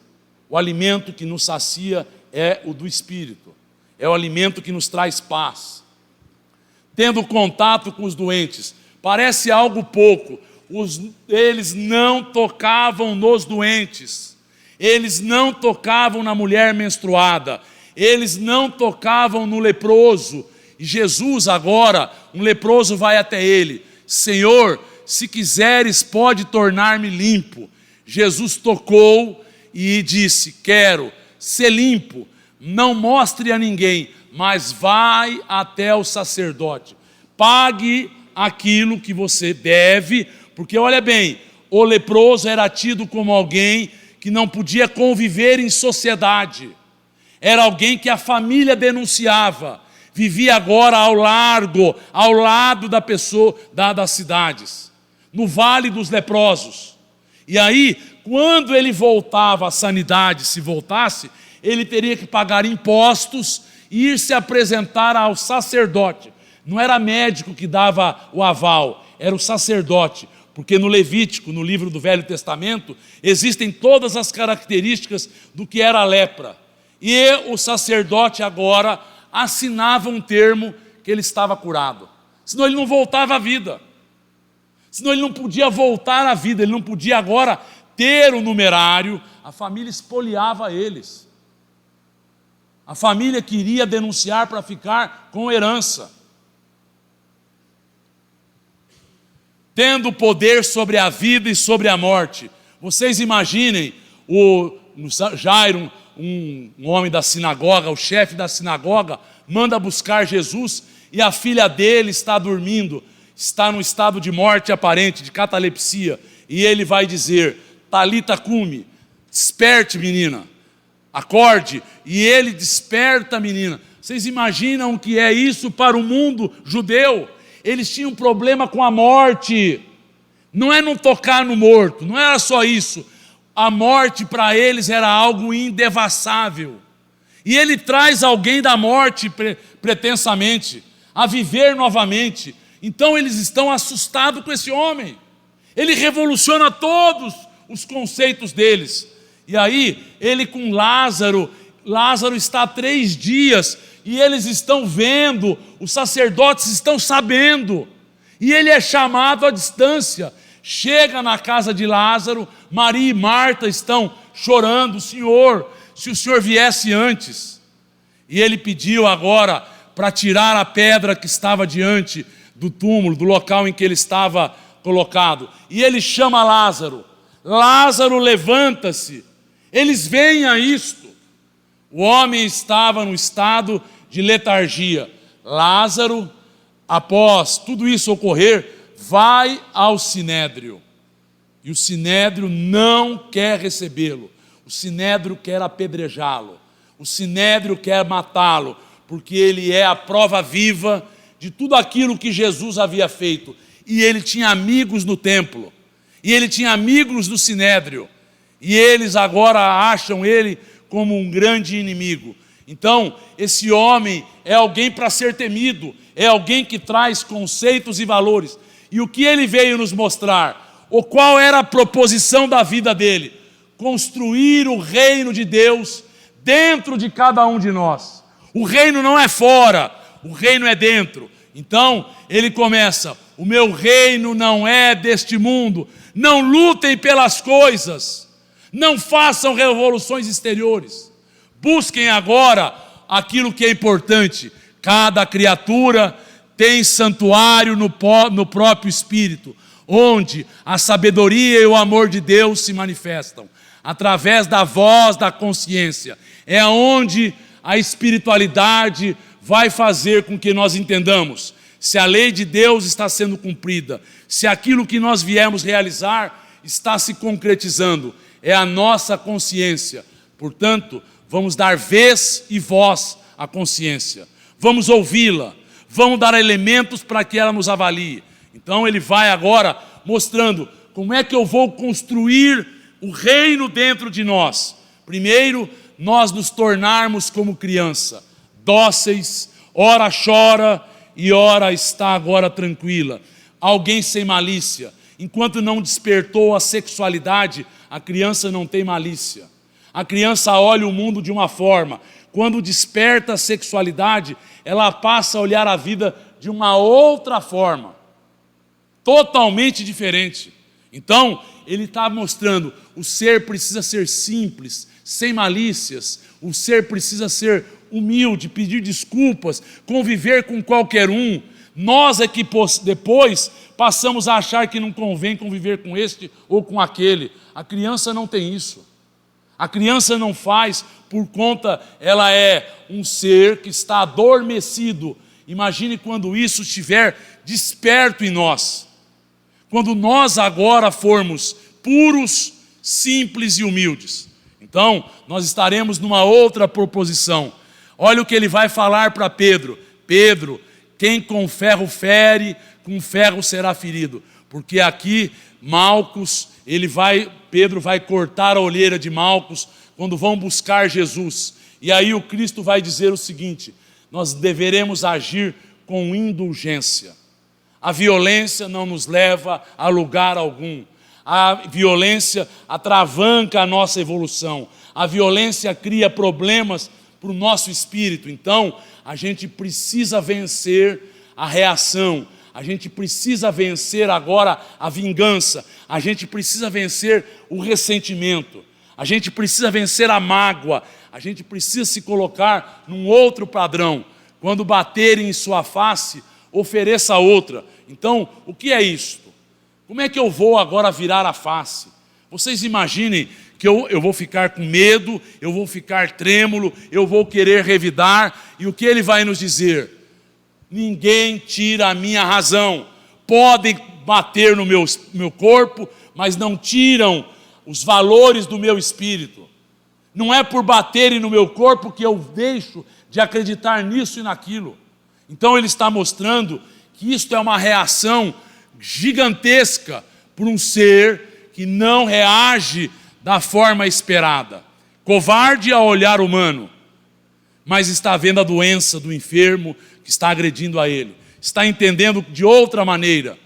O alimento que nos sacia é o do Espírito. É o alimento que nos traz paz. Tendo contato com os doentes, parece algo pouco. Eles não tocavam nos doentes. Eles não tocavam na mulher menstruada. Eles não tocavam no leproso. E Jesus agora, um leproso vai até ele. Senhor, se quiseres, pode tornar-me limpo. Jesus tocou e disse, quero ser limpo. Não mostre a ninguém, mas vai até o sacerdote. Pague aquilo que você deve, porque olha bem, o leproso era tido como alguém que não podia conviver em sociedade. Era alguém que a família denunciava. Vivia agora ao lado da pessoa, das cidades, no vale dos leprosos. E aí, quando ele voltava à sanidade, se voltasse, ele teria que pagar impostos e ir se apresentar ao sacerdote. Não era médico que dava o aval, era o sacerdote. Porque no Levítico, no livro do Velho Testamento, existem todas as características do que era a lepra. E o sacerdote agora assinava um termo que ele estava curado. Senão ele não voltava à vida. Senão ele não podia voltar à vida, ele não podia agora ter o numerário, a família espoliava eles. A família queria denunciar para ficar com herança. Tendo poder sobre a vida e sobre a morte. Vocês imaginem o Jairo, um homem da sinagoga, o chefe da sinagoga, manda buscar Jesus e a filha dele está dormindo, está num estado de morte aparente, de catalepsia, e ele vai dizer, Talita cumi, desperte menina, acorde, e ele desperta a menina. Vocês imaginam o que é isso para o mundo judeu? Eles tinham problema com a morte, não é não tocar no morto, não era só isso, a morte para eles era algo indevassável, e ele traz alguém da morte pretensamente, a viver novamente. Então eles estão assustados com esse homem, ele revoluciona todos os conceitos deles, e aí ele com Lázaro está há 3 dias, e eles estão vendo, os sacerdotes estão sabendo, e ele é chamado à distância, chega na casa de Lázaro, Maria e Marta estão chorando, Senhor, se o Senhor viesse antes, e ele pediu agora para tirar a pedra que estava diante do túmulo, do local em que ele estava colocado, e ele chama Lázaro, Lázaro levanta-se, eles veem a isto, o homem estava num estado de letargia. Lázaro, após tudo isso ocorrer, vai ao sinédrio. E o sinédrio não quer recebê-lo. O sinédrio quer apedrejá-lo. O sinédrio quer matá-lo, porque ele é a prova viva de tudo aquilo que Jesus havia feito. E ele tinha amigos no templo. E ele tinha amigos no sinédrio. E eles agora acham ele como um grande inimigo. Então, esse homem é alguém para ser temido, é alguém que traz conceitos e valores. E o que ele veio nos mostrar? Ou qual era a proposição da vida dele? Construir o reino de Deus dentro de cada um de nós. O reino não é fora, o reino é dentro. Então, ele começa, o meu reino não é deste mundo, não lutem pelas coisas, não façam revoluções exteriores, busquem agora aquilo que é importante. Cada criatura tem santuário no próprio Espírito, onde a sabedoria e o amor de Deus se manifestam, através da voz da consciência. É onde a espiritualidade vai fazer com que nós entendamos se a lei de Deus está sendo cumprida, se aquilo que nós viemos realizar está se concretizando. É a nossa consciência. Portanto, vamos dar vez e voz à consciência. Vamos ouvi-la. Vamos dar elementos para que ela nos avalie. Então ele vai agora mostrando como é que eu vou construir o reino dentro de nós. Primeiro, nós nos tornarmos como criança, dóceis, ora chora e ora está agora tranquila. alguém sem malícia. Enquanto não despertou a sexualidade, a criança não tem malícia. A criança olha o mundo de uma forma. Quando desperta a sexualidade, ela passa a olhar a vida de uma outra forma, totalmente diferente. Então, ele está mostrando, o ser precisa ser simples, sem malícias, o ser precisa ser humilde, pedir desculpas, conviver com qualquer um. Nós é que depois passamos a achar que não convém conviver com este ou com aquele. A criança não tem isso. A criança não faz por conta, ela é um ser que está adormecido. Imagine quando isso estiver desperto em nós. Quando nós agora formos puros, simples e humildes. Então, nós estaremos numa outra proposição. Olha o que ele vai falar para Pedro. Pedro, quem com ferro fere, com ferro será ferido. Porque aqui, Pedro vai cortar a olheira de Malcos quando vão buscar Jesus. E aí o Cristo vai dizer o seguinte: nós deveremos agir com indulgência. A violência não nos leva a lugar algum. A violência atravanca a nossa evolução. A violência cria problemas para o nosso espírito. Então, a gente precisa vencer a reação. A gente precisa vencer agora a vingança. A gente precisa vencer o ressentimento. A gente precisa vencer a mágoa. A gente precisa se colocar num outro padrão. Quando baterem em sua face, ofereça outra. Então, o que é isto? Como é que eu vou agora virar a face? Vocês imaginem que eu vou ficar com medo, eu vou ficar trêmulo, eu vou querer revidar, e o que ele vai nos dizer? Ninguém tira a minha razão. Podem bater no meu corpo, mas não tiram os valores do meu espírito. Não é por baterem no meu corpo que eu deixo de acreditar nisso e naquilo. Então ele está mostrando que isto é uma reação gigantesca por um ser que não reage da forma esperada. Covarde ao olhar humano, mas está vendo a doença do enfermo que está agredindo a ele. Está entendendo de outra maneira.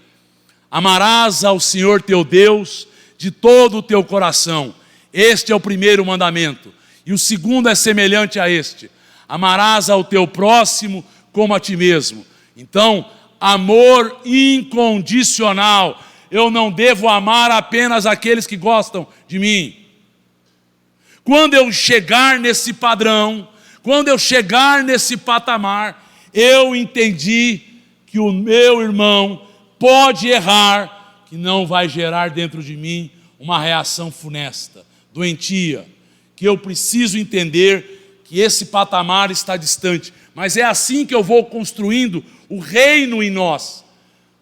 Amarás ao Senhor teu Deus de todo o teu coração. Este é o primeiro mandamento. E o segundo é semelhante a este: amarás ao teu próximo como a ti mesmo. Então, amor incondicional. Eu não devo amar apenas aqueles que gostam de mim. Quando eu chegar nesse padrão, quando eu chegar nesse patamar, eu entendi que o meu irmão pode errar, que não vai gerar dentro de mim uma reação funesta, doentia, que eu preciso entender que esse patamar está distante. Mas é assim que eu vou construindo o reino em nós.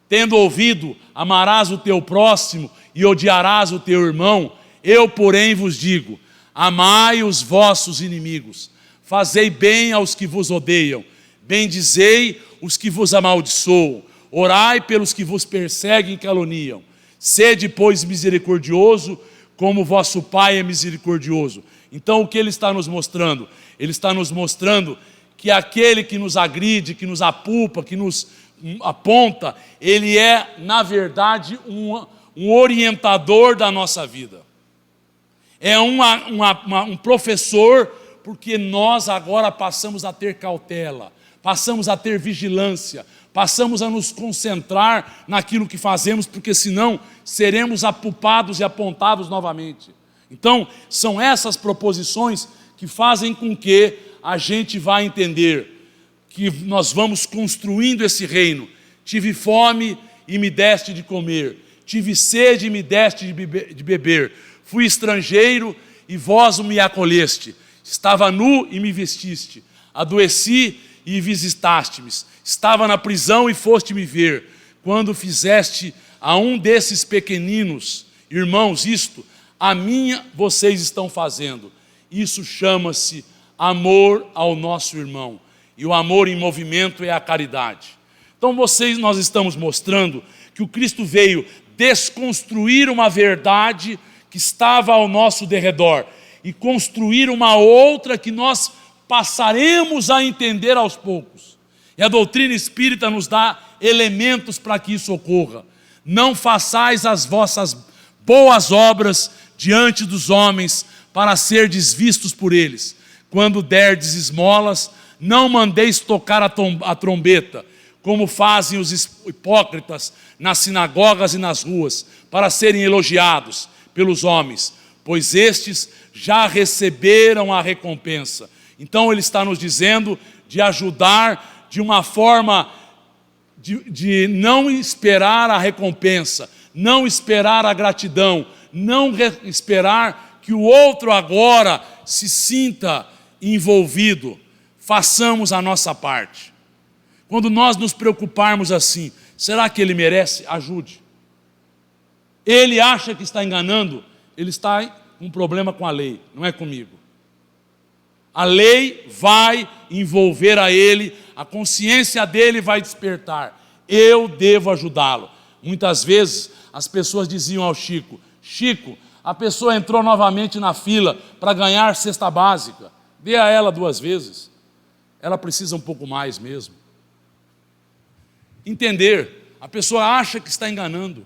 Tendo ouvido, amarás o teu próximo e odiarás o teu irmão, eu, porém, vos digo: amai os vossos inimigos, fazei bem aos que vos odeiam, bendizei os que vos amaldiçoam, orai pelos que vos perseguem e caluniam. Sede, pois, misericordioso, como vosso Pai é misericordioso. Então, o que ele está nos mostrando? Ele está nos mostrando que aquele que nos agride, que nos apulpa, que nos aponta, ele é, na verdade, um orientador da nossa vida. É um professor, porque nós agora passamos a ter cautela, passamos a ter vigilância, passamos a nos concentrar naquilo que fazemos, porque senão seremos apulpados e apontados novamente. Então, são essas proposições que fazem com que a gente vá entender que nós vamos construindo esse reino. Tive fome e me deste de comer, tive sede e me deste de beber, fui estrangeiro e vós me acolheste, estava nu e me vestiste, adoeci e visitaste-me, estava na prisão e foste me ver. Quando fizeste a um desses pequeninos irmãos isto, a mim vocês estão fazendo. Isso chama-se amor ao nosso irmão. E o amor em movimento é a caridade. Então nós estamos mostrando que o Cristo veio desconstruir uma verdade que estava ao nosso derredor e construir uma outra que nós passaremos a entender aos poucos. E a doutrina espírita nos dá elementos para que isso ocorra. Não façais as vossas boas obras diante dos homens, para serdes vistos por eles. Quando derdes esmolas, não mandeis tocar a trombeta, como fazem os hipócritas nas sinagogas e nas ruas, para serem elogiados pelos homens, pois estes já receberam a recompensa. Então ele está nos dizendo de ajudar de uma forma de não esperar a recompensa, não esperar a gratidão, não esperar que o outro agora se sinta envolvido. Façamos a nossa parte. Quando nós nos preocuparmos assim, será que ele merece? Ajude. Ele acha que está enganando, ele está com um problema com a lei, não é comigo. A lei vai envolver a ele, a consciência dele vai despertar. Eu devo ajudá-lo. Muitas vezes as pessoas diziam ao Chico: Chico, a pessoa entrou novamente na fila para ganhar cesta básica. Dê a ela 2 vezes. Ela precisa um pouco mais mesmo. Entender. A pessoa acha que está enganando.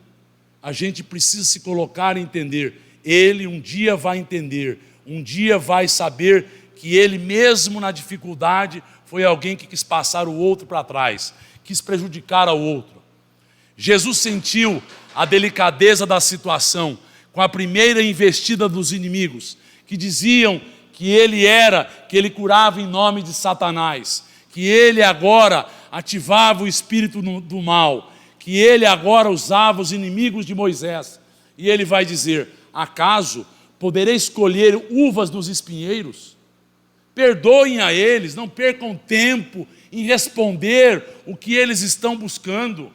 A gente precisa se colocar e entender. Ele um dia vai entender. Um dia vai saber que ele mesmo na dificuldade foi alguém que quis passar o outro para trás. Quis prejudicar ao outro. Jesus sentiu a delicadeza da situação com a primeira investida dos inimigos, que diziam que ele curava em nome de Satanás, que ele agora ativava o espírito do mal, que ele agora usava os inimigos de Moisés. E ele vai dizer: acaso poderei escolher uvas dos espinheiros? Perdoem a eles, não percam tempo em responder o que eles estão buscando.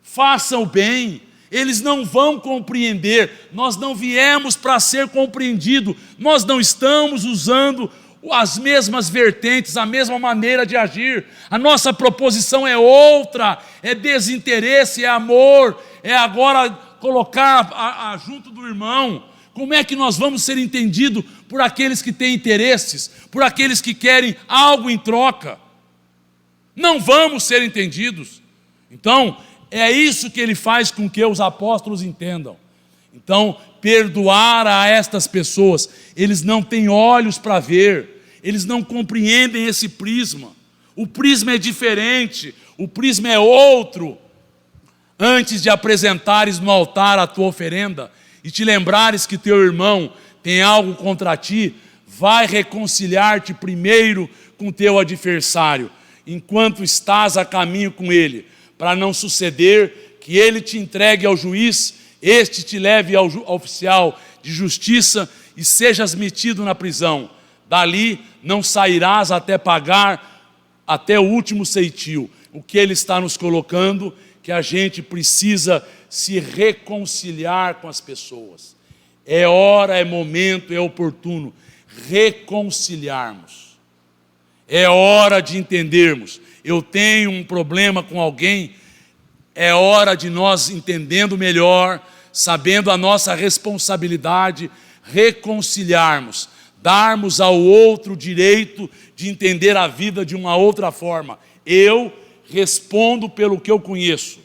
Façam o bem. Eles não vão compreender. Nós não viemos para ser compreendido. Nós não estamos usando as mesmas vertentes, a mesma maneira de agir. A nossa proposição é outra, é desinteresse, é amor, é agora colocar junto do irmão. Como é que nós vamos ser entendidos por aqueles que têm interesses, por aqueles que querem algo em troca? Não vamos ser entendidos. Então, é isso que ele faz com que os apóstolos entendam. Então, perdoar a estas pessoas, eles não têm olhos para ver, eles não compreendem esse prisma. O prisma é diferente, o prisma é outro. Antes de apresentares no altar a tua oferenda e te lembrares que teu irmão tem algo contra ti, vai reconciliar-te primeiro com teu adversário, enquanto estás a caminho com ele, para não suceder que ele te entregue ao juiz, este te leve ao oficial de justiça e sejas metido na prisão. Dali não sairás até pagar até o último ceitil. O que ele está nos colocando, que a gente precisa se reconciliar com as pessoas. É hora, é momento, é oportuno reconciliarmos. É hora de entendermos. Eu tenho um problema com alguém, é hora de nós, entendendo melhor, sabendo a nossa responsabilidade, reconciliarmos, darmos ao outro o direito de entender a vida de uma outra forma. Eu respondo pelo que eu conheço,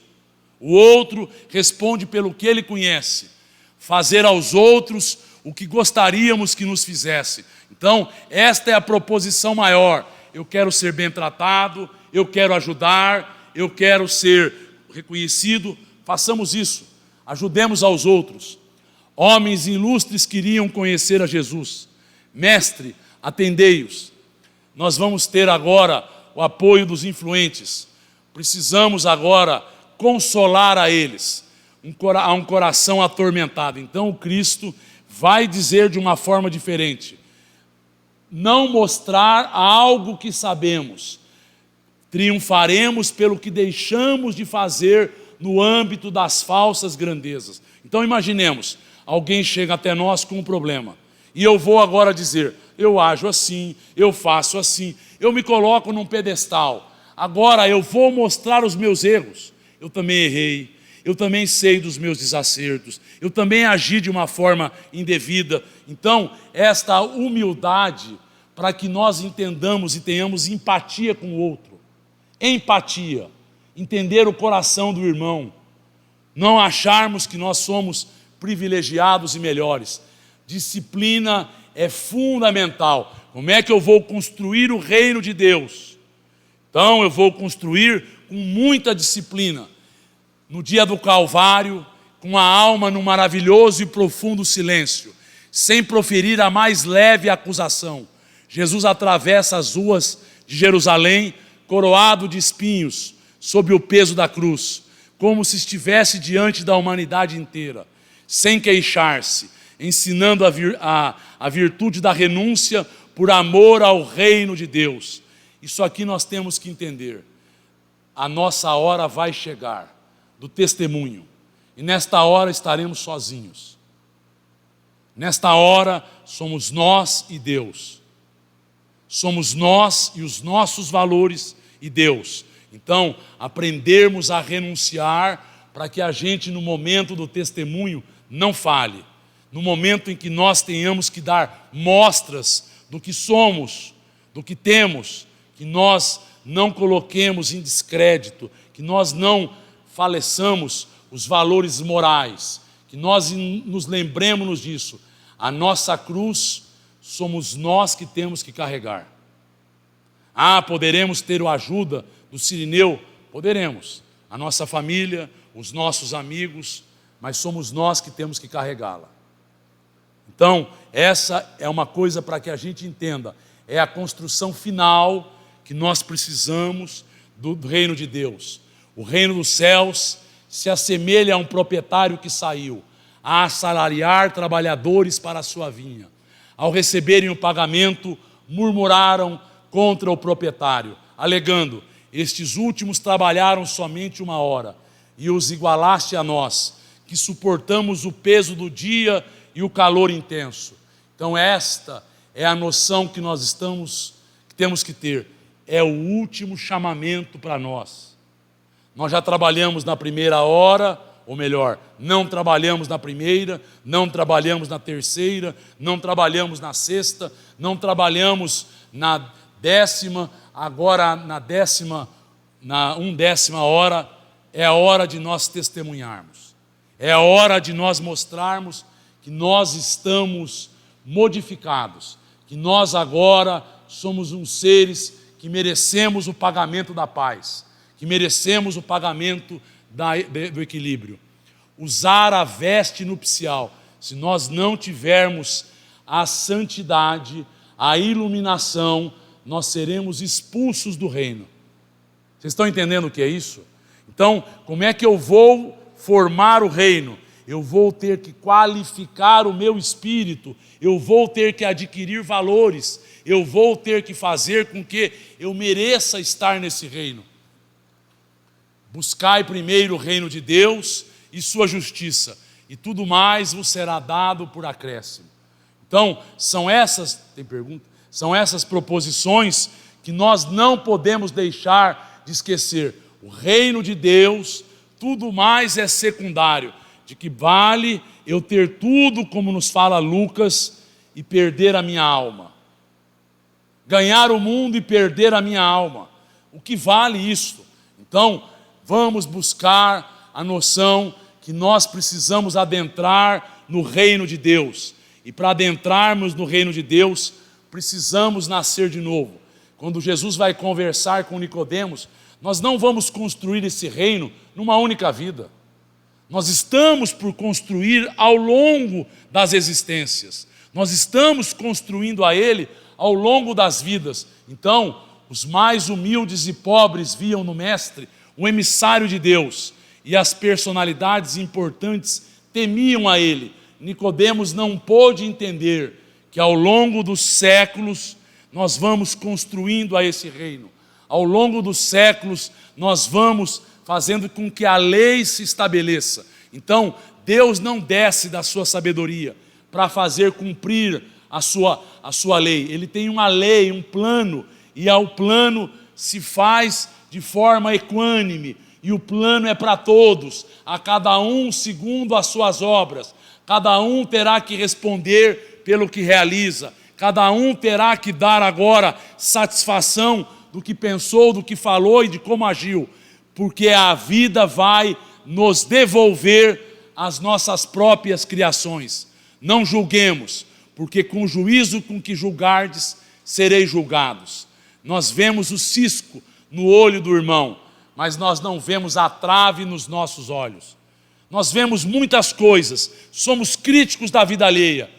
o outro responde pelo que ele conhece. Fazer aos outros o que gostaríamos que nos fizesse. Então, esta é a proposição maior. Eu quero ser bem tratado, eu quero ajudar, eu quero ser reconhecido. Façamos isso, ajudemos aos outros. Homens ilustres queriam conhecer a Jesus. Mestre, atendei-os. Nós vamos ter agora o apoio dos influentes. Precisamos agora consolar a eles. Há um coração atormentado. Então o Cristo vai dizer de uma forma diferente: não mostrar algo que sabemos. Triunfaremos pelo que deixamos de fazer no âmbito das falsas grandezas. Então imaginemos, alguém chega até nós com um problema, e eu vou agora dizer: eu ajo assim, eu faço assim, eu me coloco num pedestal, agora eu vou mostrar os meus erros. Eu também errei, eu também sei dos meus desacertos, eu também agi de uma forma indevida. Então, esta humildade, para que nós entendamos e tenhamos empatia com o outro, Empatia, entender o coração do irmão, não acharmos que nós somos privilegiados e melhores. Disciplina é fundamental. Como é que eu vou construir o reino de Deus? Então eu vou construir com muita disciplina. No dia do Calvário, com a alma num maravilhoso e profundo silêncio, sem proferir a mais leve acusação, Jesus atravessa as ruas de Jerusalém, coroado de espinhos, sob o peso da cruz, como se estivesse diante da humanidade inteira, sem queixar-se, ensinando a virtude da renúncia por amor ao reino de Deus. Isso aqui nós temos que entender. A nossa hora vai chegar do testemunho, e nesta hora estaremos sozinhos. Nesta hora somos nós e Deus. Somos nós e os nossos valores e Deus. Então, aprendermos a renunciar para que a gente, no momento do testemunho, não fale. No momento em que nós tenhamos que dar mostras do que somos, do que temos, que nós não coloquemos em descrédito, que nós não faleçamos os valores morais, que nós nos lembremos disso. A nossa cruz somos nós que temos que carregar. Poderemos ter a ajuda do Cirineu? Poderemos. A nossa família, os nossos amigos, mas somos nós que temos que carregá-la. Então, essa é uma coisa para que a gente entenda. É a construção final que nós precisamos do reino de Deus. O reino dos céus se assemelha a um proprietário que saiu a assalariar trabalhadores para a sua vinha. Ao receberem o pagamento, murmuraram contra o proprietário, alegando: estes últimos trabalharam somente 1 hora, e os igualaste a nós, que suportamos o peso do dia e o calor intenso. Então esta é a noção que nós temos que ter. É o último chamamento para nós. Nós já trabalhamos na primeira hora, ou melhor, não trabalhamos na primeira, não trabalhamos na terceira, não trabalhamos na sexta, não trabalhamos na 10ª, agora na 1ª hora, é a hora de nós testemunharmos. É a hora de nós mostrarmos que nós estamos modificados, que nós agora somos uns seres que merecemos o pagamento da paz, que merecemos o pagamento do equilíbrio. Usar a veste nupcial. Se nós não tivermos a santidade, a iluminação, nós seremos expulsos do reino. Vocês estão entendendo o que é isso? Então, como é que eu vou formar o reino? Eu vou ter que qualificar o meu espírito, eu vou ter que adquirir valores, eu vou ter que fazer com que eu mereça estar nesse reino. Buscai primeiro o reino de Deus e sua justiça, e tudo mais vos será dado por acréscimo. Então, são essas proposições que nós não podemos deixar de esquecer. O reino de Deus, tudo mais é secundário. De que vale eu ter tudo, como nos fala Lucas, e perder a minha alma? Ganhar o mundo e perder a minha alma. O que vale isso? Então, vamos buscar a noção que nós precisamos adentrar no reino de Deus. E para adentrarmos no reino de Deus, precisamos nascer de novo. Quando Jesus vai conversar com Nicodemos, nós não vamos construir esse reino numa única vida. Nós estamos por construir ao longo das existências. Nós estamos construindo a Ele ao longo das vidas. Então, os mais humildes e pobres viam no Mestre um emissário de Deus, e as personalidades importantes temiam a Ele. Nicodemos não pôde entender que ao longo dos séculos nós vamos construindo a esse reino. Ao longo dos séculos nós vamos fazendo com que a lei se estabeleça. Então, Deus não desce da sua sabedoria para fazer cumprir a sua lei. Ele tem uma lei, um plano, e o plano se faz de forma equânime, e o plano é para todos, a cada um segundo as suas obras. Cada um terá que responder pelo que realiza, cada um terá que dar agora satisfação do que pensou, do que falou e de como agiu, porque a vida vai nos devolver as nossas próprias criações. Não julguemos, porque com o juízo com que julgardes, sereis julgados. Nós vemos o cisco no olho do irmão, mas nós não vemos a trave nos nossos olhos. Nós vemos muitas coisas, somos críticos da vida alheia.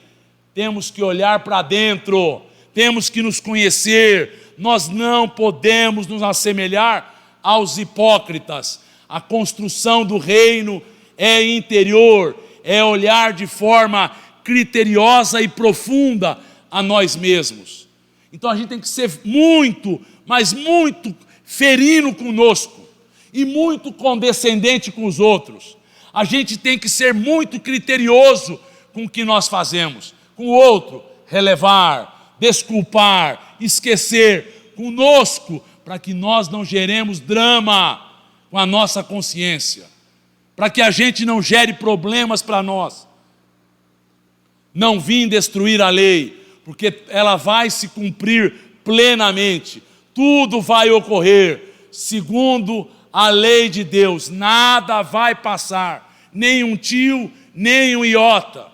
Temos que olhar para dentro, temos que nos conhecer. Nós não podemos nos assemelhar aos hipócritas. A construção do reino é interior, é olhar de forma criteriosa e profunda a nós mesmos. Então a gente tem que ser muito, mas muito ferino conosco e muito condescendente com os outros. A gente tem que ser muito criterioso com o que nós fazemos. Com o outro, relevar, desculpar, esquecer. Conosco, para que nós não geremos drama com a nossa consciência. Para que a gente não gere problemas para nós. Não vim destruir a lei, porque ela vai se cumprir plenamente. Tudo vai ocorrer segundo a lei de Deus. Nada vai passar, nem um tio, nem um iota.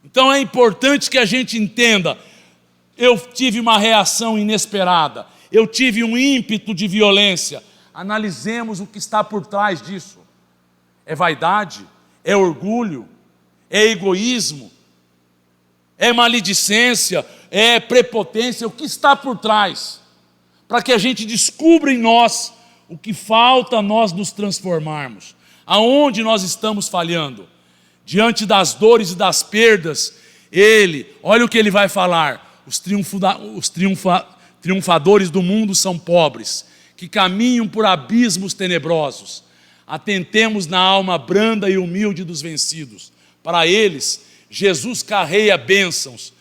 Então é importante que a gente entenda. Eu tive uma reação inesperada, eu tive um ímpeto de violência. Analisemos o que está por trás disso. É vaidade? É orgulho? É egoísmo? É maledicência? É prepotência? O que está por trás? Para que a gente descubra em nós o que falta a nós nos transformarmos. Aonde nós estamos falhando? Diante das dores e das perdas, olha o que ele vai falar. Os triunfadores do mundo são pobres, que caminham por abismos tenebrosos. Atentemos na alma branda e humilde dos vencidos. Para eles, Jesus carrega bênçãos,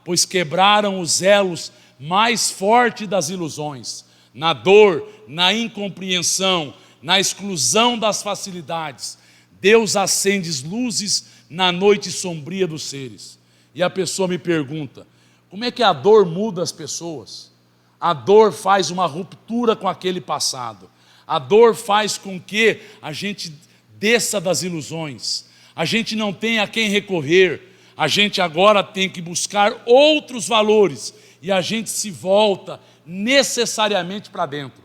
pois quebraram os elos mais fortes das ilusões. Na dor, na incompreensão, na exclusão das facilidades, Deus acende luzes na noite sombria dos seres. E a pessoa me pergunta, como é que a dor muda as pessoas? A dor faz uma ruptura com aquele passado. A dor faz com que a gente desça das ilusões. A gente não tem a quem recorrer. A gente agora tem que buscar outros valores. E a gente se volta necessariamente para dentro.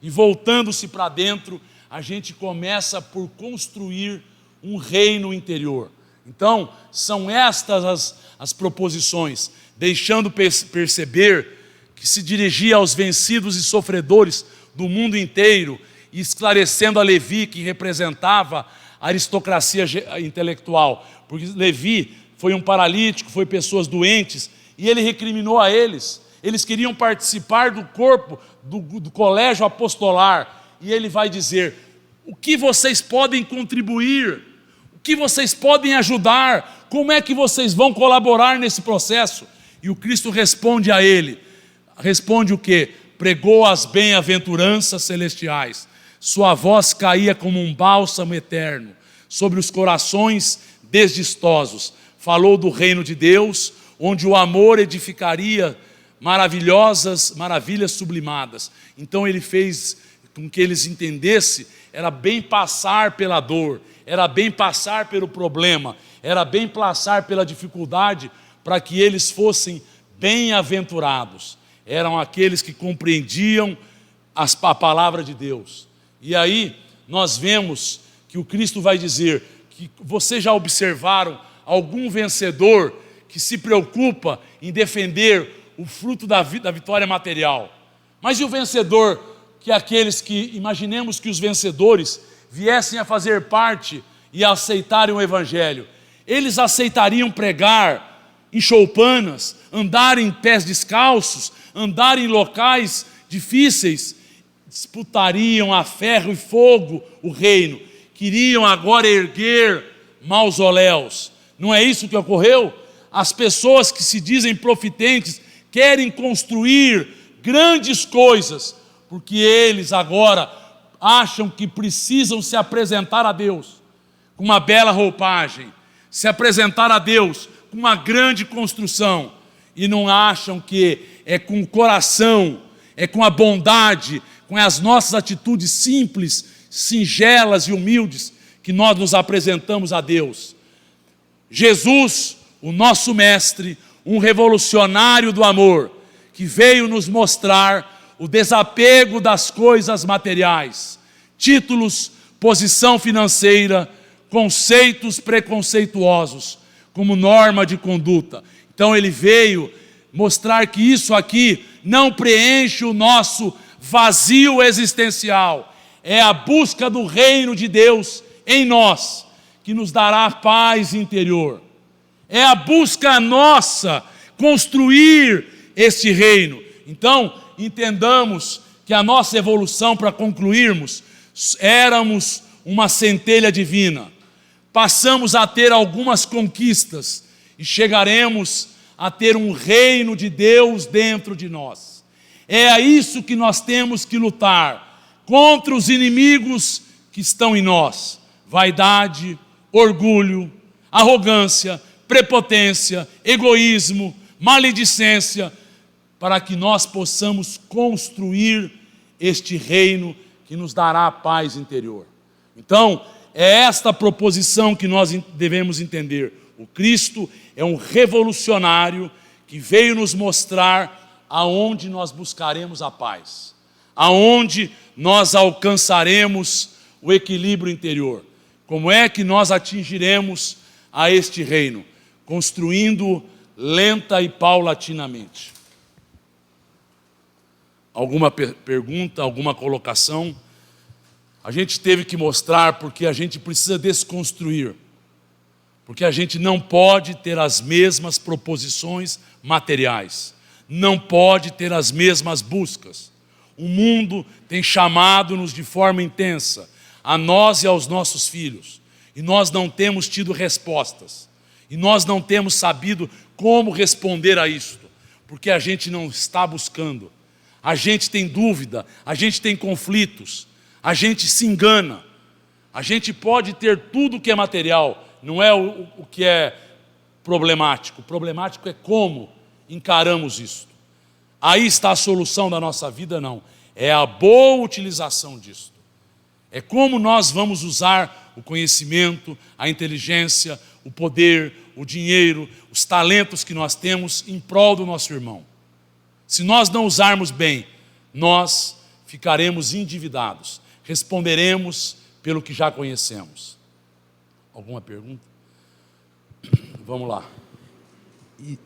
E voltando-se para dentro, a gente começa por construir um reino interior. Então, são estas as proposições, deixando perceber que se dirigia aos vencidos e sofredores do mundo inteiro, e esclarecendo a Levi, que representava a aristocracia intelectual, porque Levi foi um paralítico, foi pessoas doentes, e ele recriminou a eles. Eles queriam participar do corpo, do colégio apostolar, e ele vai dizer, o que vocês podem contribuir? O que vocês podem ajudar? Como é que vocês vão colaborar nesse processo? E o Cristo responde a ele, responde o quê? Pregou as bem-aventuranças celestiais, sua voz caía como um bálsamo eterno sobre os corações desdistosos, falou do reino de Deus, onde o amor edificaria maravilhas sublimadas. Então ele fez com que eles entendessem, era bem passar pela dor, era bem passar pelo problema, era bem passar pela dificuldade, para que eles fossem bem-aventurados. Eram aqueles que compreendiam a palavra de Deus. E aí nós vemos que o Cristo vai dizer que vocês já observaram algum vencedor que se preocupa em defender o fruto da vitória material. Mas e o vencedor, que é aqueles que, imaginemos que os vencedores viessem a fazer parte e a aceitarem o Evangelho. Eles aceitariam pregar em choupanas, andar em pés descalços, andar em locais difíceis, disputariam a ferro e fogo o reino, queriam agora erguer mausoléus. Não é isso que ocorreu? As pessoas que se dizem profetentes querem construir grandes coisas, porque eles agora acham que precisam se apresentar a Deus com uma bela roupagem, se apresentar a Deus com uma grande construção, e não acham que é com o coração, é com a bondade, com as nossas atitudes simples, singelas e humildes que nós nos apresentamos a Deus. Jesus, o nosso mestre, um revolucionário do amor, que veio nos mostrar o desapego das coisas materiais, títulos, posição financeira, conceitos preconceituosos, como norma de conduta. Então ele veio mostrar que isso aqui não preenche o nosso vazio existencial. É a busca do reino de Deus em nós, que nos dará paz interior. É a busca nossa, construir este reino. Então, entendamos que a nossa evolução, para concluirmos, éramos uma centelha divina. Passamos a ter algumas conquistas e chegaremos a ter um reino de Deus dentro de nós. É a isso que nós temos que lutar, contra os inimigos que estão em nós: vaidade, orgulho, arrogância, prepotência, egoísmo, maledicência, para que nós possamos construir este reino que nos dará a paz interior. Então, é esta proposição que nós devemos entender. O Cristo é um revolucionário que veio nos mostrar aonde nós buscaremos a paz, aonde nós alcançaremos o equilíbrio interior. Como é que nós atingiremos a este reino? Construindo lenta e paulatinamente. Alguma pergunta, alguma colocação? A gente teve que mostrar porque a gente precisa desconstruir. Porque a gente não pode ter as mesmas proposições materiais. Não pode ter as mesmas buscas. O mundo tem chamado-nos de forma intensa, a nós e aos nossos filhos. E nós não temos tido respostas. E nós não temos sabido como responder a isto. Porque a gente não está buscando. A gente tem dúvida, a gente tem conflitos. A gente se engana. A gente pode ter tudo que é material. Não é o que é problemático. O problemático é como encaramos isso. Aí está a solução da nossa vida, não. É a boa utilização disso. É como nós vamos usar o conhecimento, a inteligência, o poder, o dinheiro, os talentos que nós temos em prol do nosso irmão. Se nós não usarmos bem, nós ficaremos endividados. Responderemos pelo que já conhecemos. Alguma pergunta? Vamos lá.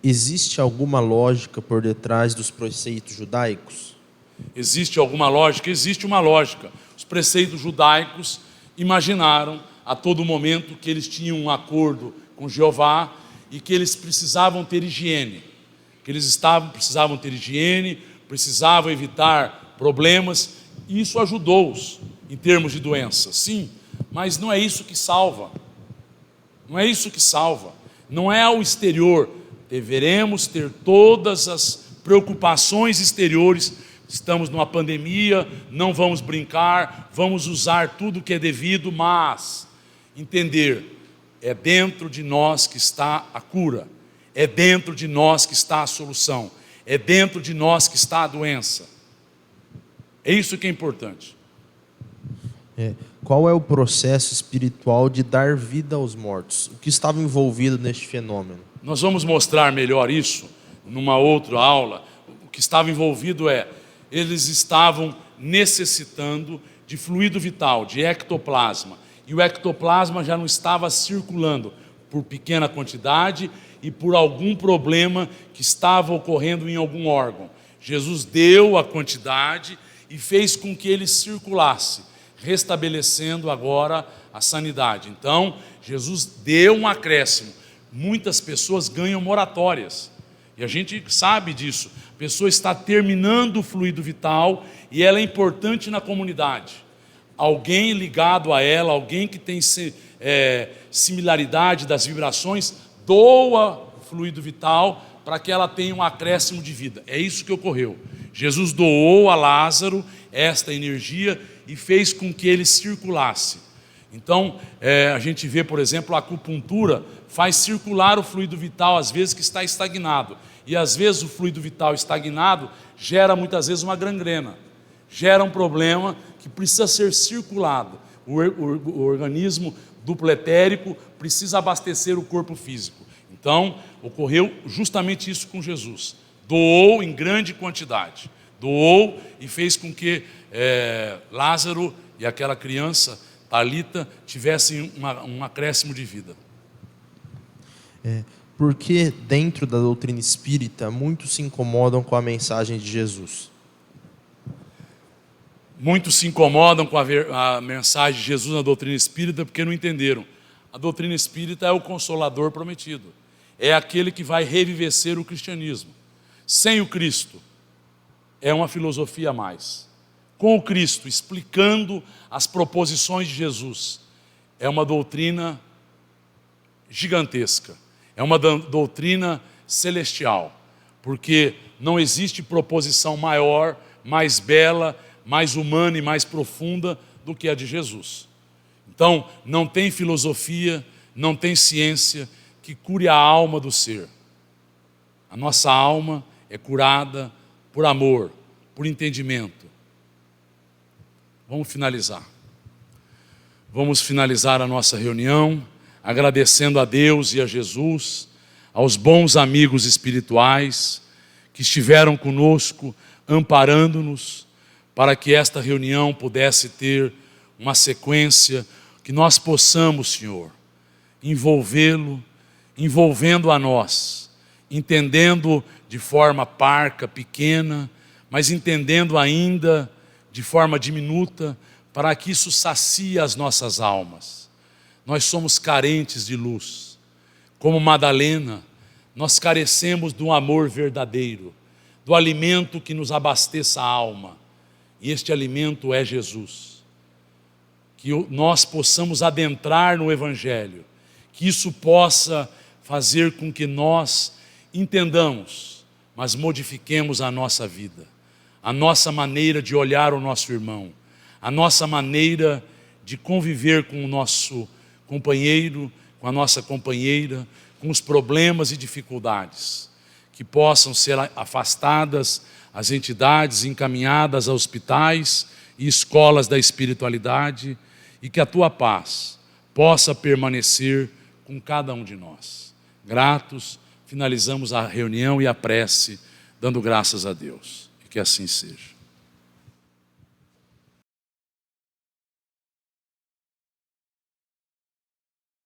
Existe alguma lógica por detrás dos preceitos judaicos? Existe alguma lógica? Existe uma lógica. Os preceitos judaicos imaginaram a todo momento que eles tinham um acordo com Jeová e que eles precisavam ter higiene. Que eles precisavam ter higiene, precisavam evitar problemas. E isso ajudou-os em termos de doença, sim, mas não é isso que salva. Não é isso que salva. Não é o exterior. Deveremos ter todas as preocupações exteriores. Estamos numa pandemia, não vamos brincar, vamos usar tudo que é devido, mas entender, é dentro de nós que está a cura, é dentro de nós que está a solução, é dentro de nós que está a doença. É isso que é importante. Qual é o processo espiritual de dar vida aos mortos? O que estava envolvido neste fenômeno? Nós vamos mostrar melhor isso numa outra aula. O que estava envolvido eles estavam necessitando de fluido vital, de ectoplasma. E o ectoplasma já não estava circulando por pequena quantidade e por algum problema que estava ocorrendo em algum órgão. Jesus deu a quantidade e fez com que ele circulasse, restabelecendo agora a sanidade. Então, Jesus deu um acréscimo. Muitas pessoas ganham moratórias. E a gente sabe disso. A pessoa está terminando o fluido vital e ela é importante na comunidade. Alguém ligado a ela, alguém que tem similaridade das vibrações, doa fluido vital para que ela tenha um acréscimo de vida. É isso que ocorreu. Jesus doou a Lázaro esta energia e fez com que ele circulasse. Então, a gente vê, por exemplo, a acupuntura faz circular o fluido vital, às vezes que está estagnado. E às vezes o fluido vital estagnado gera muitas vezes uma gangrena, gera um problema que precisa ser circulado. O organismo duplo etérico precisa abastecer o corpo físico. Então, ocorreu justamente isso com Jesus. Doou em grande quantidade. Doou e fez com que Lázaro e aquela criança, Talita, tivessem um acréscimo de vida. Porque dentro da doutrina espírita, muitos se incomodam com a mensagem de Jesus. Muitos se incomodam com a mensagem de Jesus na doutrina espírita porque não entenderam. A doutrina espírita é o Consolador prometido. É aquele que vai revivecer o cristianismo. Sem o Cristo, é uma filosofia a mais. Com o Cristo, explicando as proposições de Jesus, é uma doutrina gigantesca. É uma doutrina celestial. Porque não existe proposição maior, mais bela, mais humana e mais profunda do que a de Jesus. Então, não tem filosofia, não tem ciência que cure a alma do ser. A nossa alma é curada por amor, por entendimento. Vamos finalizar. Vamos finalizar a nossa reunião agradecendo a Deus e a Jesus, aos bons amigos espirituais que estiveram conosco, amparando-nos, para que esta reunião pudesse ter uma sequência, que nós possamos, Senhor, envolvendo a nós, entendendo de forma parca, pequena, mas entendendo ainda de forma diminuta, para que isso sacie as nossas almas. Nós somos carentes de luz. Como Madalena, nós carecemos do amor verdadeiro, do alimento que nos abasteça a alma. E este alimento é Jesus. Que nós possamos adentrar no Evangelho, que isso possa fazer com que nós entendamos, mas modifiquemos a nossa vida, a nossa maneira de olhar o nosso irmão, a nossa maneira de conviver com o nosso companheiro, com a nossa companheira, com os problemas e dificuldades, que possam ser afastadas as entidades, encaminhadas a hospitais e escolas da espiritualidade, e que a tua paz possa permanecer com cada um de nós. Gratos, finalizamos a reunião e a prece, dando graças a Deus. E que assim seja.